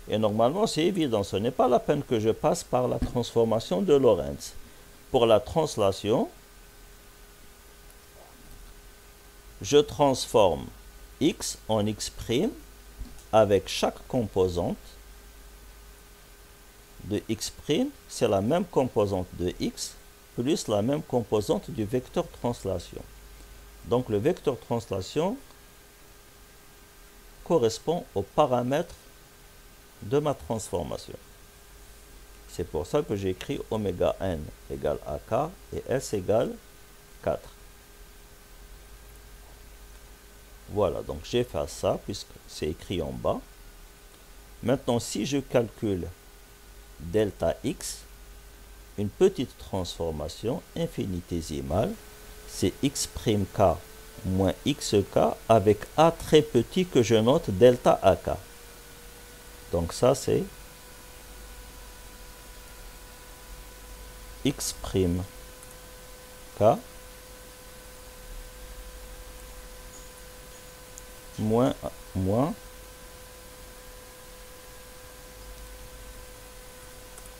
Et normalement, c'est évident. Ce n'est pas la peine que je passe par la transformation de Lorentz. Pour la translation, je transforme x en x' avec chaque composante de x', c'est la même composante de x plus la même composante du vecteur translation. Donc le vecteur translation correspond aux paramètres de ma transformation. C'est pour ça que j'ai écrit oméga n égale à k et s égale 4. Voilà, donc j'ai fait ça puisque c'est écrit en bas. Maintenant, si je calcule delta x, une petite transformation infinitésimale, c'est x'k moins xk avec a très petit que je note delta ak. Donc ça c'est x'k moins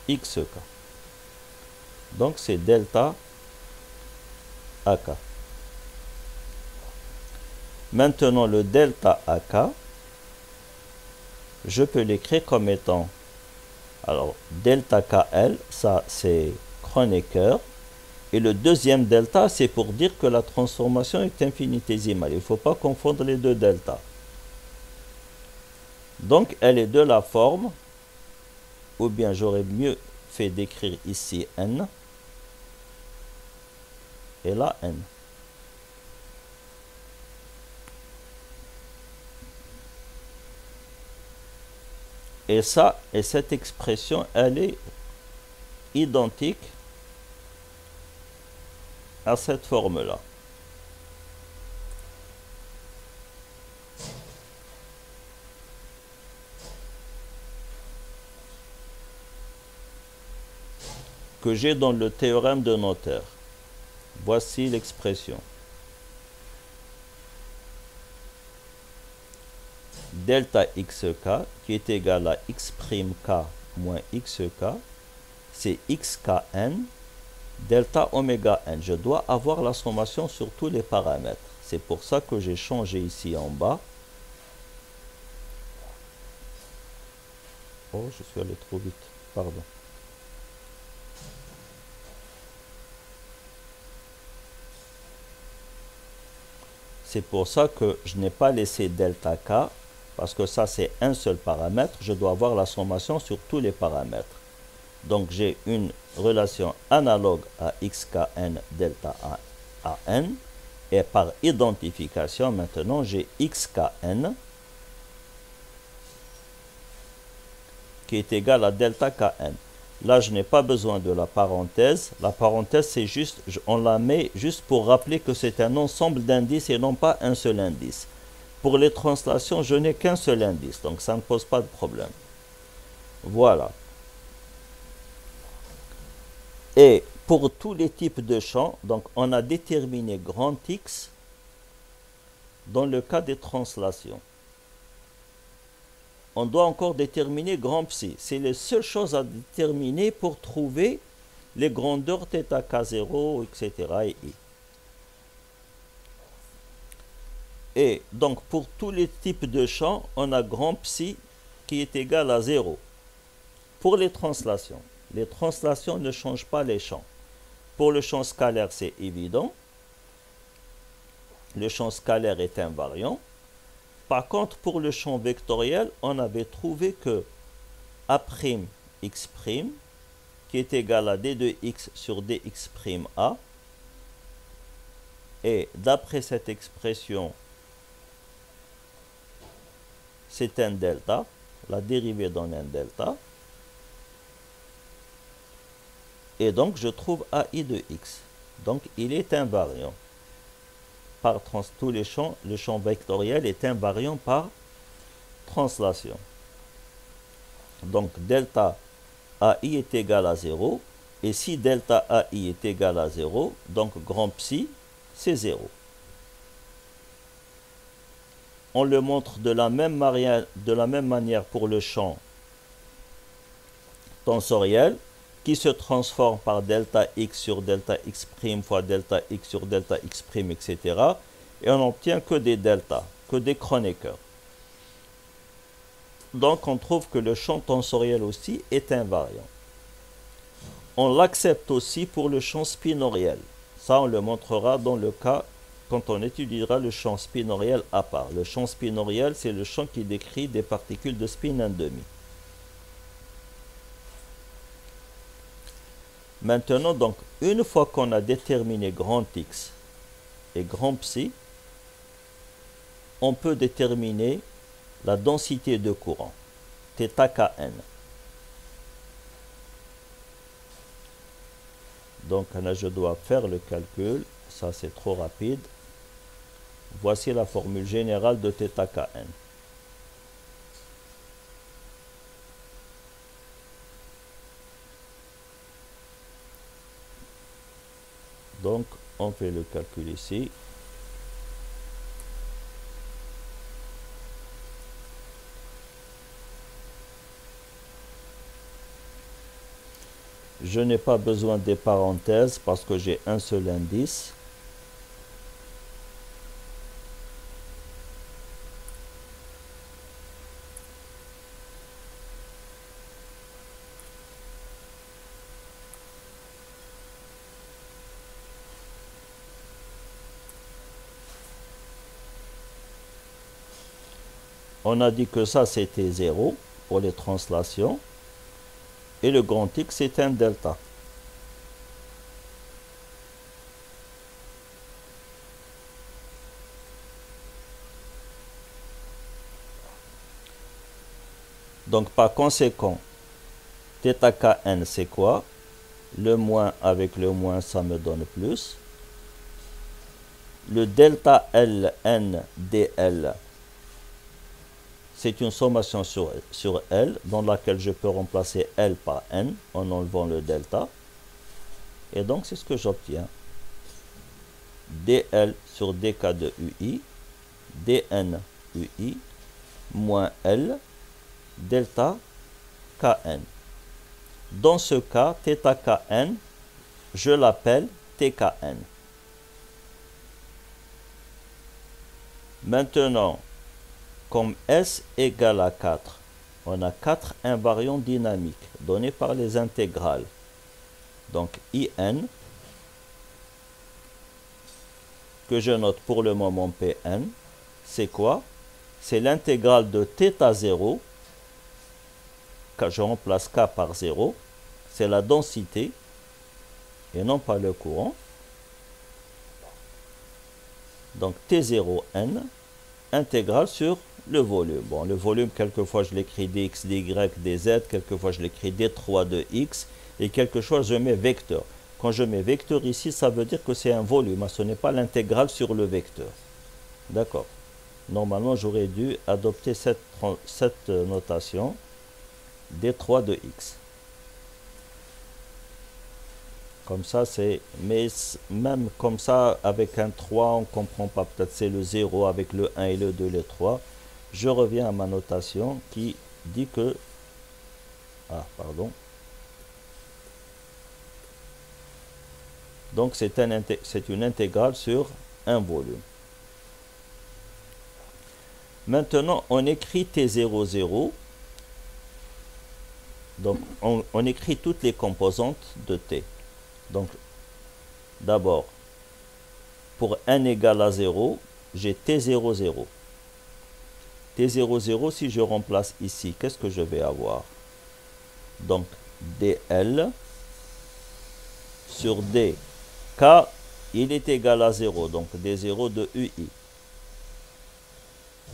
xk. Donc c'est delta ak. Maintenant le delta ak, je peux l'écrire comme étant, alors delta KL, ça c'est Kronecker, et le deuxième delta, c'est pour dire que la transformation est infinitésimale. Il ne faut pas confondre les deux deltas. Donc elle est de la forme, ou bien j'aurais mieux fait d'écrire ici n, et là n. Et ça, et cette expression, elle est identique à cette forme-là. Que j'ai dans le théorème de Noether. Voici l'expression. Delta xk qui est égal à x'k moins xk, c'est xkn delta oméga n. Je dois avoir la sommation sur tous les paramètres. C'est pour ça que j'ai changé ici en bas. Oh, je suis allé trop vite, pardon. C'est pour ça que je n'ai pas laissé delta k, parce que ça c'est un seul paramètre. Je dois avoir la sommation sur tous les paramètres. Donc j'ai une relation analogue à xkn delta à n. Et par identification, maintenant j'ai xkn qui est égal à delta kn. Là, je n'ai pas besoin de la parenthèse. La parenthèse, c'est juste, on la met juste pour rappeler que c'est un ensemble d'indices et non pas un seul indice. Pour les translations, je n'ai qu'un seul indice, donc ça ne pose pas de problème. Voilà. Et pour tous les types de champs, donc on a déterminé grand X dans le cas des translations. On doit encore déterminer grand psi. C'est les seules choses à déterminer pour trouver les grandeurs θ k0, etc. et i. Et donc pour tous les types de champs, on a grand psi qui est égal à 0. Pour les translations ne changent pas les champs. Pour le champ scalaire, c'est évident. Le champ scalaire est invariant. Par contre, pour le champ vectoriel, on avait trouvé que A'X', qui est égal à d de x sur dx', et d'après cette expression, c'est un delta, la dérivée donne un delta, et donc je trouve AI de x. Donc il est invariant. Par tous les champs, le champ vectoriel est invariant par translation. Donc delta AI est égal à 0. Et si delta AI est égal à 0, donc grand psi, c'est 0. On le montre de la même manière pour le champ tensoriel, qui se transforme par delta x sur delta x' fois delta x sur delta x', etc. Et on n'obtient que des deltas, que des Kronecker. Donc on trouve que le champ tensoriel aussi est invariant. On l'accepte aussi pour le champ spinoriel. Ça, on le montrera dans le cas quand on étudiera le champ spinoriel à part. Le champ spinoriel, c'est le champ qui décrit des particules de spin 1,5. Maintenant, donc, une fois qu'on a déterminé grand X et grand psi, on peut déterminer la densité de courant, θkn. Donc là, je dois faire le calcul, ça c'est trop rapide. Voici la formule générale de θkn. Donc, on fait le calcul ici. Je n'ai pas besoin des parenthèses parce que j'ai un seul indice. On a dit que ça c'était 0 pour les translations. Et le grand X c'est un delta. Donc par conséquent, θ kn c'est quoi? Le moins avec le moins ça me donne plus. Le delta ln dl, c'est une sommation sur L dans laquelle je peux remplacer L par N en enlevant le delta. Et donc c'est ce que j'obtiens. dl sur dk de ui, dn ui, moins L, delta kn. Dans ce cas, θ kn, je l'appelle tkn. Maintenant, comme S égale à 4, on a 4 invariants dynamiques donnés par les intégrales. Donc IN, que je note pour le moment Pn, c'est quoi? C'est l'intégrale de θ0, quand je remplace K par 0, c'est la densité, et non pas le courant. Donc T0n, intégrale sur le volume. Bon, le volume, quelquefois je l'écris dx, dy, dz, quelquefois je l'écris d3 de x, et quelquefois je mets vecteur. Quand je mets vecteur ici, ça veut dire que c'est un volume, ce n'est pas l'intégrale sur le vecteur. D'accord. Normalement, j'aurais dû adopter cette notation d3 de x. Comme ça, c'est... Mais même comme ça, avec un 3, on ne comprend pas. Peut-être c'est le 0 avec le 1 et le 2, le 3. Je reviens à ma notation qui dit que... Ah, pardon. Donc, c'est une intégrale sur un volume. Maintenant, on écrit T00. Donc, on écrit toutes les composantes de T. Donc, d'abord, pour n égale à 0, j'ai T00. T00, si je remplace ici, qu'est-ce que je vais avoir? Donc, dl sur d. K, il est égal à 0, donc d0 de ui.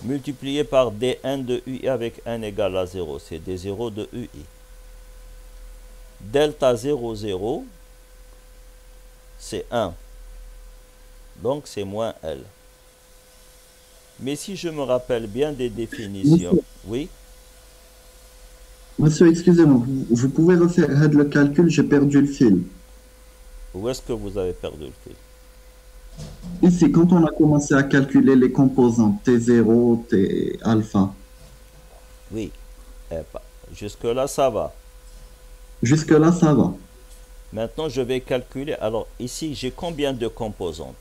Multiplié par dn de ui avec n égale à 0, c'est d0 de ui. Delta 0, 0, c'est 1. Donc, c'est moins L. Mais si je me rappelle bien des définitions... Monsieur, Oui? monsieur, excusez-moi, vous pouvez refaire le calcul, j'ai perdu le fil. Où est-ce que vous avez perdu le fil? Ici, quand on a commencé à calculer les composantes T0, T alpha, Oui. Jusque-là, ça va. jusque-là, ça va. Maintenant, je vais calculer. Alors, ici, j'ai combien de composantes?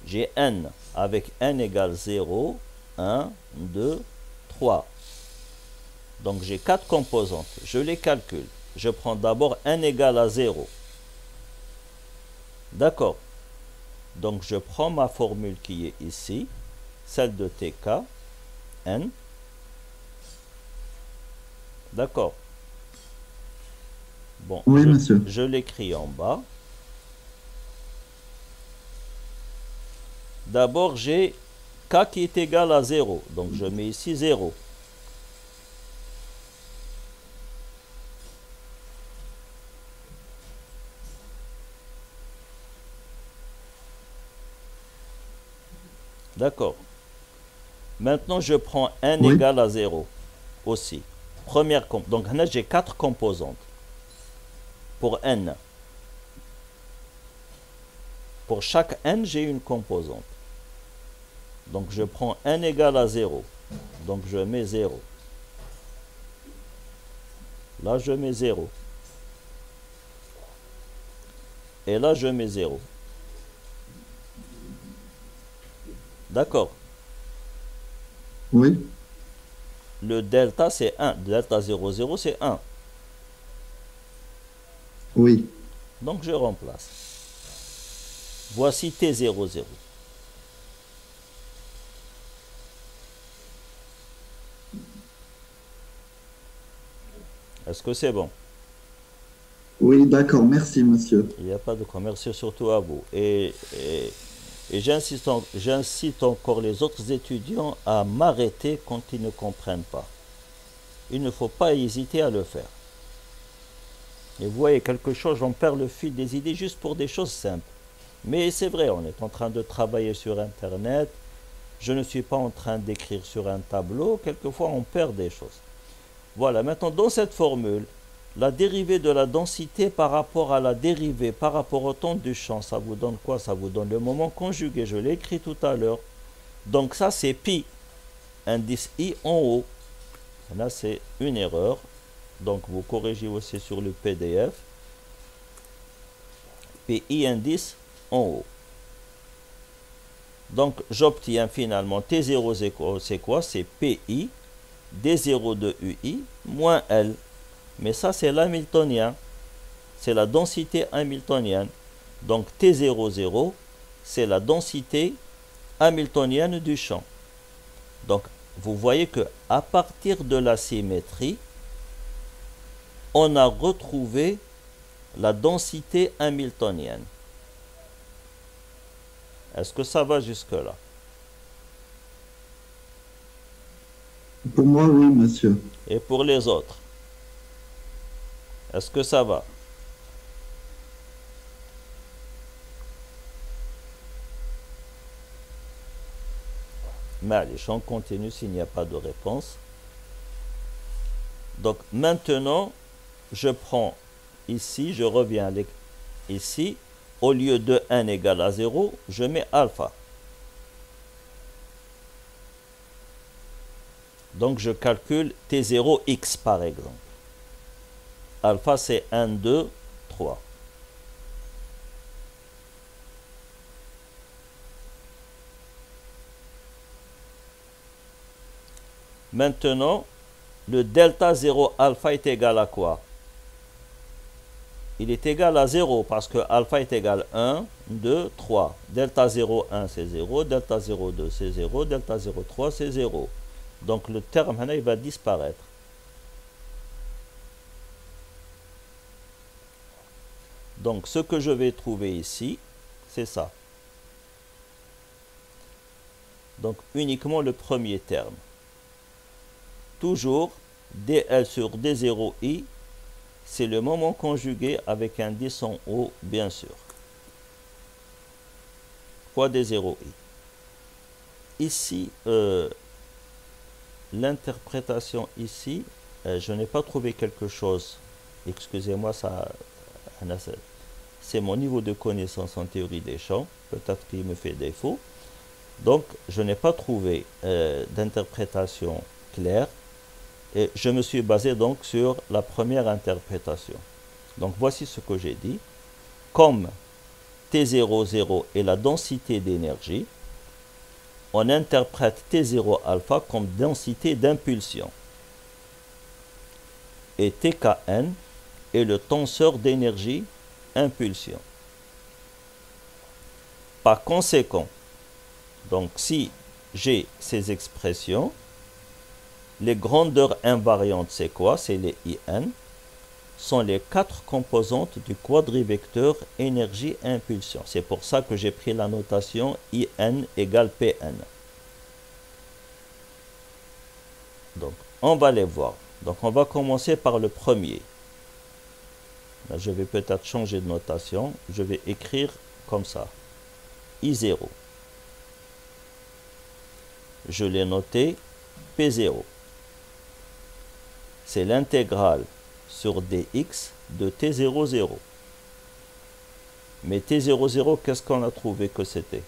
J'ai n avec n égale 0, 1, 2, 3. Donc, j'ai 4 composantes. Je les calcule. Je prends d'abord n égale à 0. D'accord. Donc, je prends ma formule qui est ici, celle de tk, n. D'accord. Bon, Oui, monsieur. je l'écris en bas. D'abord, j'ai k qui est égal à 0. Donc, je mets ici 0. D'accord. Maintenant, je prends n Oui, égale à 0 aussi. Donc, là, j'ai 4 composantes. Pour n. Pour chaque n, j'ai une composante. Donc, je prends n égale à 0. Donc, je mets 0. Là, je mets 0. Et là, je mets 0. D'accord. oui, Le delta, c'est 1. Delta 0, 0, c'est 1. oui. Donc, je remplace. Voici T00. Est-ce que c'est bon? Oui, d'accord, merci, monsieur. Il n'y a pas de quoi. Merci surtout à vous. Et j'incite encore les autres étudiants à m'arrêter quand ils ne comprennent pas. Il ne faut pas hésiter à le faire. Et vous voyez, quelque chose, on perd le fil des idées juste pour des choses simples. Mais c'est vrai, on est en train de travailler sur Internet. Je ne suis pas en train d'écrire sur un tableau. Quelquefois, on perd des choses. Voilà, maintenant, dans cette formule, la dérivée de la densité par rapport à la dérivée par rapport au temps du champ, ça vous donne quoi? Ça vous donne le moment conjugué. Je l'ai écrit tout à l'heure. Donc ça, c'est pi, indice i en haut. Là, c'est une erreur. Donc, vous corrigez aussi sur le PDF. PI indice en haut. Donc, j'obtiens finalement T0, c'est quoi? C'est PI, D0 de UI, moins L. Mais ça, c'est l'hamiltonien. C'est la densité hamiltonienne. Donc, T00, c'est la densité hamiltonienne du champ. Donc, vous voyez que à partir de la symétrie, on a retrouvé la densité hamiltonienne. Est-ce que ça va jusque-là? Pour moi, oui, monsieur. Et pour les autres? Est-ce que ça va? Mais allez, on continue s'il n'y a pas de réponse. Donc maintenant, je prends ici, je reviens ici, au lieu de 1 égale à 0, je mets alpha. Donc je calcule T0x par exemple. Alpha c'est 1, 2, 3. Maintenant, le delta 0 alpha est égal à quoi? Il est égal à 0 parce que alpha est égal à 1, 2, 3. Delta 0, 1 c'est 0, delta 0, 2 c'est 0, delta 0, 3 c'est 0. Donc le terme il va disparaître. Donc ce que je vais trouver ici, c'est ça. Donc uniquement le premier terme. Toujours dl sur d0i, c'est le moment conjugué avec un 10 en haut, bien sûr. Fois d0i. Ici, l'interprétation ici, je n'ai pas trouvé quelque chose. Excusez-moi, c'est mon niveau de connaissance en théorie des champs. Peut-être qu'il me fait défaut. Donc, je n'ai pas trouvé d'interprétation claire. Et je me suis basé donc sur la première interprétation. Donc, voici ce que j'ai dit. Comme T00 est la densité d'énergie, on interprète T0 alpha comme densité d'impulsion. Et TKN est le tenseur d'énergie impulsion. Par conséquent, donc si j'ai ces expressions, les grandeurs invariantes, c'est quoi? C'est les IN, sont les 4 composantes du quadrivecteur énergie-impulsion. C'est pour ça que j'ai pris la notation IN égale PN. Donc, on va les voir. Donc, on va commencer par le premier. Là, je vais peut-être changer de notation. Je vais écrire comme ça. I0. Je l'ai noté P0. C'est l'intégrale sur dx de T00. Mais T00, qu'est-ce qu'on a trouvé que c'était?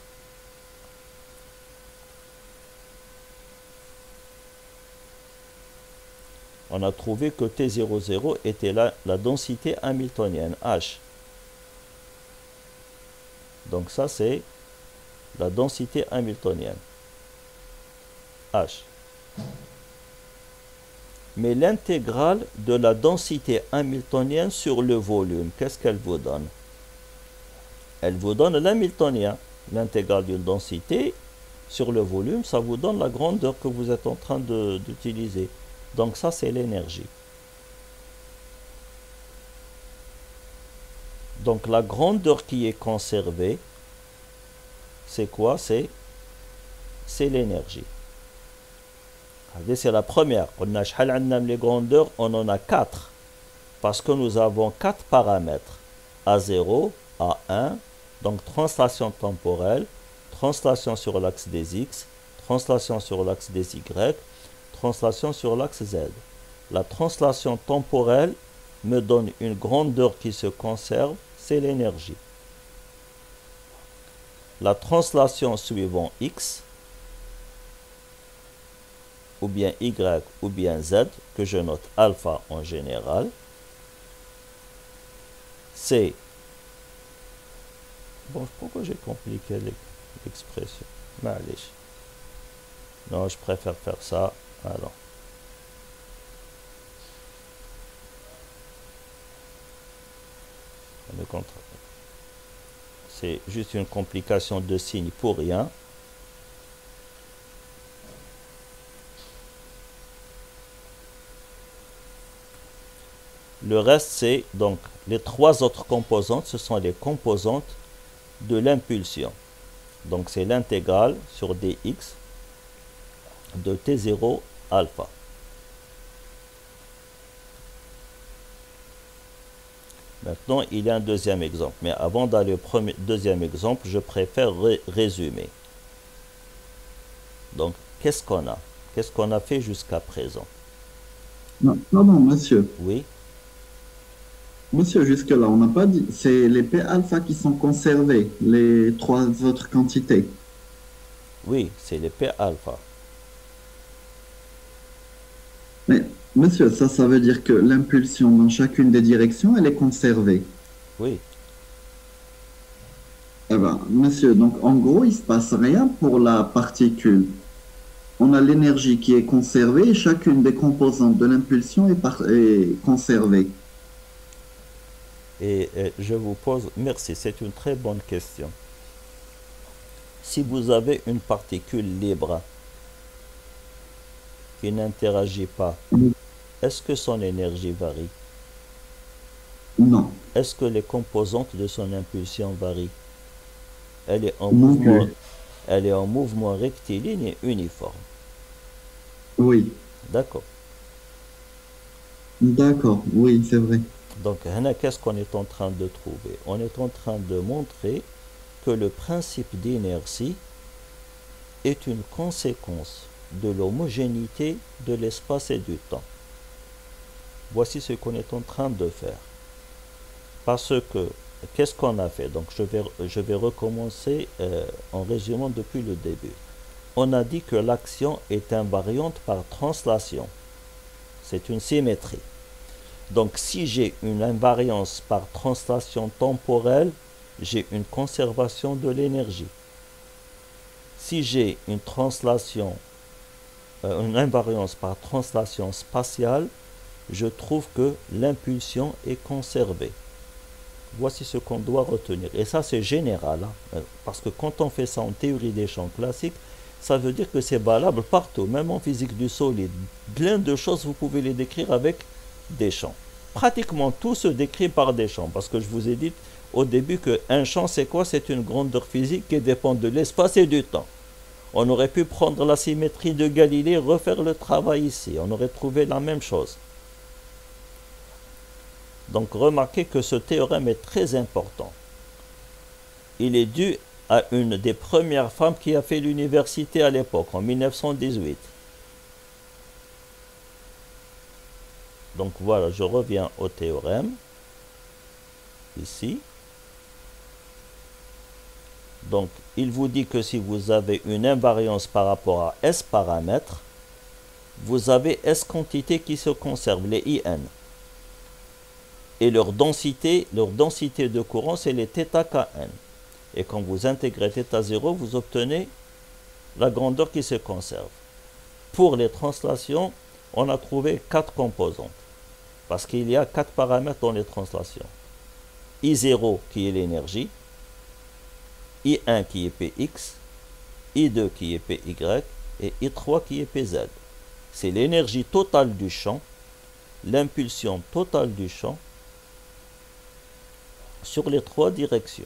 On a trouvé que T00 était la densité hamiltonienne, H. Donc ça, c'est la densité hamiltonienne, H. Mais l'intégrale de la densité hamiltonienne sur le volume, qu'est-ce qu'elle vous donne? Elle vous donne l'hamiltonien. L'intégrale d'une densité sur le volume, ça vous donne la grandeur que vous êtes en train d'utiliser. Donc ça, c'est l'énergie. Donc la grandeur qui est conservée, c'est quoi? C'est l'énergie. C'est la première. On a les grandeurs, on en a 4. Parce que nous avons 4 paramètres. A0, A1, donc translation temporelle, translation sur l'axe des X, translation sur l'axe des Y, translation sur l'axe Z. La translation temporelle me donne une grandeur qui se conserve, c'est l'énergie. La translation suivant X, ou bien Y, ou bien Z, que je note alpha en général, c'est... Bon, pourquoi j'ai compliqué l'expression? Non, je préfère faire ça. Alors. C'est juste une complication de signes pour rien. Le reste, c'est donc les 3 autres composantes, ce sont les composantes de l'impulsion. Donc c'est l'intégrale sur dx de t0 alpha. Maintenant, il y a un deuxième exemple. Mais avant d'aller au deuxième exemple, je préfère résumer. Donc, qu'est-ce qu'on a? Qu'est-ce qu'on a fait jusqu'à présent? Non, pardon, monsieur. Oui. Monsieur, jusque-là, on n'a pas dit. C'est les P alpha qui sont conservés, les 3 autres quantités. Oui, c'est les P alpha. Mais, monsieur, ça veut dire que l'impulsion dans chacune des directions, elle est conservée. Oui. Eh bien, monsieur, donc en gros, il ne se passe rien pour la particule. On a l'énergie qui est conservée et chacune des composantes de l'impulsion est conservée. Et je vous pose, merci, c'est une très bonne question. Si vous avez une particule libre qui n'interagit pas, est-ce que son énergie varie? Non. Est-ce que les composantes de son impulsion varient? Elle est en mouvement rectiligne et uniforme. Oui. D'accord. D'accord, oui, c'est vrai. Donc, qu'est-ce qu'on est en train de trouver? On est en train de montrer que le principe d'inertie est une conséquence de l'homogénéité de l'espace et du temps. Voici ce qu'on est en train de faire. Parce que, qu'est-ce qu'on a fait? Donc, je vais recommencer en résumant depuis le début. On a dit que l'action est invariante par translation. C'est une symétrie. Donc, si j'ai une invariance par translation temporelle, j'ai une conservation de l'énergie. Si j'ai une invariance par translation spatiale, je trouve que l'impulsion est conservée. Voici ce qu'on doit retenir. Et ça, c'est général, hein, parce que quand on fait ça en théorie des champs classiques, ça veut dire que c'est valable partout, même en physique du solide. Plein de choses, vous pouvez les décrire avec des champs. Pratiquement tout se décrit par des champs, parce que je vous ai dit au début qu'un champ, c'est quoi? C'est une grandeur physique qui dépend de l'espace et du temps. On aurait pu prendre la symétrie de Galilée et refaire le travail ici. On aurait trouvé la même chose. Donc remarquez que ce théorème est très important. Il est dû à une des premières femmes qui a fait l'université à l'époque, en 1918. Donc voilà, je reviens au théorème, ici. Donc, il vous dit que si vous avez une invariance par rapport à S paramètres, vous avez S quantités qui se conservent, les IN. Et leur densité de courant, c'est les θKn. Et quand vous intégrez θ0, vous obtenez la grandeur qui se conserve. Pour les translations, on a trouvé 4 composantes. Parce qu'il y a 4 paramètres dans les translations. I0 qui est l'énergie, I1 qui est Px, I2 qui est Py et I3 qui est Pz. C'est l'énergie totale du champ, l'impulsion totale du champ sur les trois directions.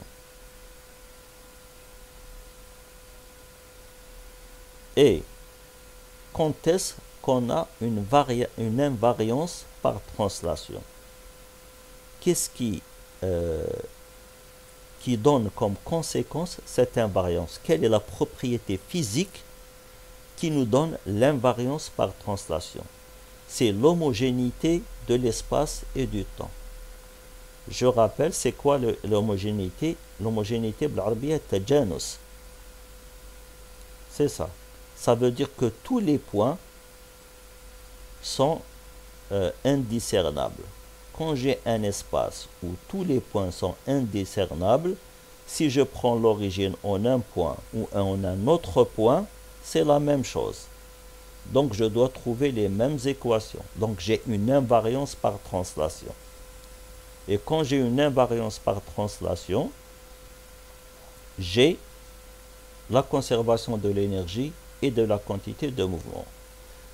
Et quand est-ce qu'on a une invariance par translation? Qu'est-ce qui donne comme conséquence cette invariance? Quelle est la propriété physique qui nous donne l'invariance par translation? C'est l'homogénéité de l'espace et du temps. Je rappelle, c'est quoi l'homogénéité? L'homogénéité, بالعربية التجانس. C'est ça. Ça veut dire que tous les points sont indiscernables. Quand j'ai un espace où tous les points sont indiscernables, si je prends l'origine en un point ou en un autre point, c'est la même chose. Donc je dois trouver les mêmes équations. Donc j'ai une invariance par translation. Et quand j'ai une invariance par translation, j'ai la conservation de l'énergie et de la quantité de mouvement.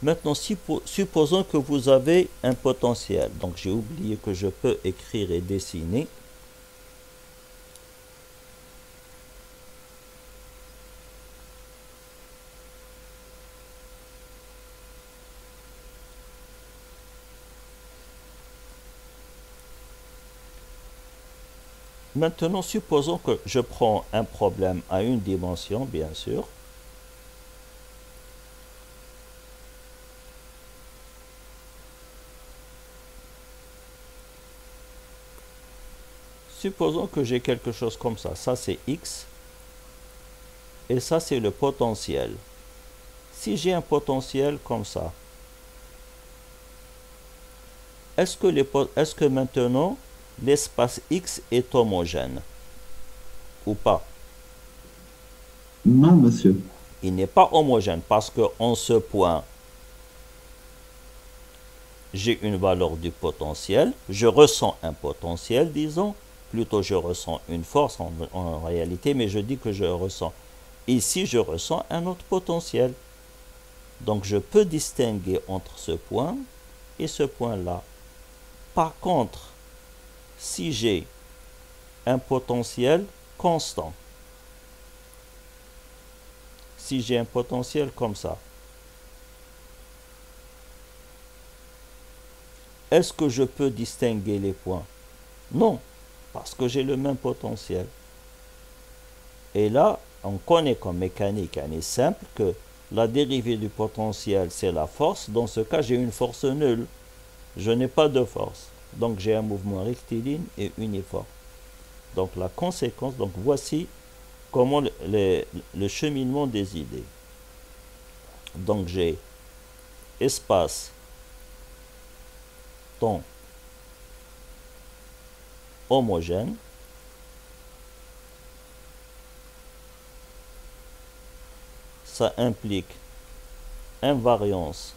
Maintenant, supposons que vous avez un potentiel. Donc j'ai oublié que je peux écrire et dessiner. Maintenant, supposons que je prends un problème à une dimension, bien sûr. Supposons que j'ai quelque chose comme ça. Ça, c'est X. Et ça, c'est le potentiel. Si j'ai un potentiel comme ça, est-ce que maintenant, l'espace X est homogène ou pas? Non, monsieur. Il n'est pas homogène parce qu'en ce point, j'ai une valeur du potentiel. Je ressens un potentiel, disons. Plutôt, je ressens une force en réalité, mais je dis que je ressens. Ici, je ressens un autre potentiel. Donc, je peux distinguer entre ce point et ce point-là. Par contre, si j'ai un potentiel constant, si j'ai un potentiel comme ça, est-ce que je peux distinguer les points? Non, parce que j'ai le même potentiel. Et là, on connaît comme mécanique simple que la dérivée du potentiel, c'est la force. Dans ce cas, j'ai une force nulle. Je n'ai pas de force. Donc, j'ai un mouvement rectiligne et uniforme. Donc, la conséquence, donc voici comment le cheminement des idées. Donc, j'ai espace, temps, homogène. Ça implique invariance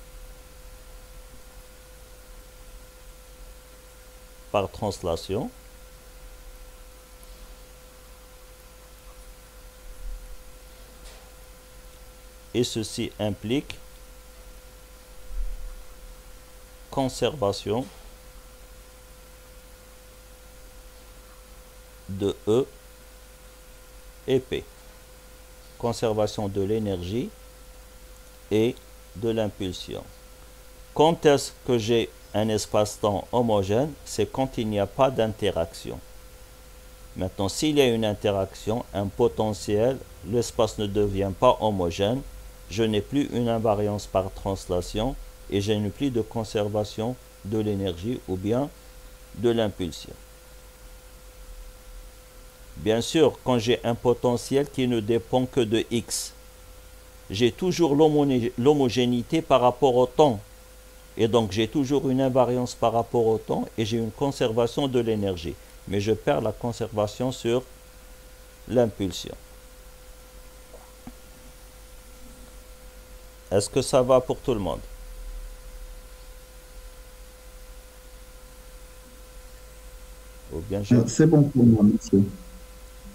par translation. Et ceci implique conservation de E et P. Conservation de l'énergie et de l'impulsion. Quand est-ce que j'ai un espace-temps homogène? C'est quand il n'y a pas d'interaction. Maintenant, s'il y a une interaction, un potentiel, l'espace ne devient pas homogène, je n'ai plus une invariance par translation et je n'ai plus de conservation de l'énergie ou bien de l'impulsion. Bien sûr, quand j'ai un potentiel qui ne dépend que de X, j'ai toujours l'homogénéité par rapport au temps. Et donc, j'ai toujours une invariance par rapport au temps et j'ai une conservation de l'énergie. Mais je perds la conservation sur l'impulsion. Est-ce que ça va pour tout le monde? Ou bien C'est bon pour moi, monsieur.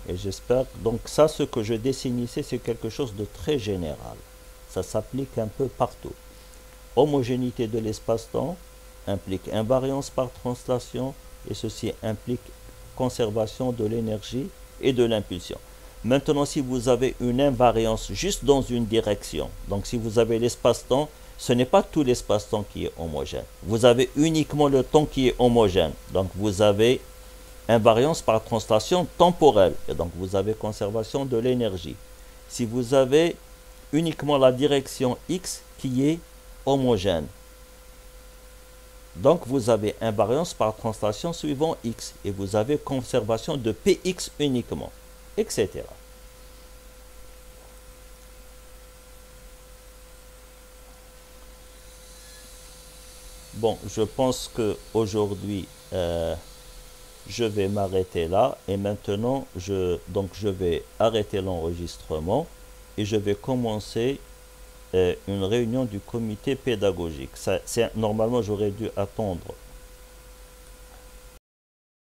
Et j'espère. Donc ça, ce que je dessine ici, c'est quelque chose de très général. Ça s'applique un peu partout. Homogénéité de l'espace-temps implique invariance par translation et ceci implique conservation de l'énergie et de l'impulsion. Maintenant, si vous avez une invariance juste dans une direction, donc si vous avez l'espace-temps, ce n'est pas tout l'espace-temps qui est homogène. Vous avez uniquement le temps qui est homogène. Donc vous avez invariance par translation temporelle. Et donc vous avez conservation de l'énergie. Si vous avez uniquement la direction X qui est homogène, donc vous avez invariance par translation suivant X. Et vous avez conservation de Px uniquement, etc. Bon, je pense que aujourd'hui je vais m'arrêter là et maintenant je vais arrêter l'enregistrement et je vais commencer une réunion du comité pédagogique. Normalement, j'aurais dû attendre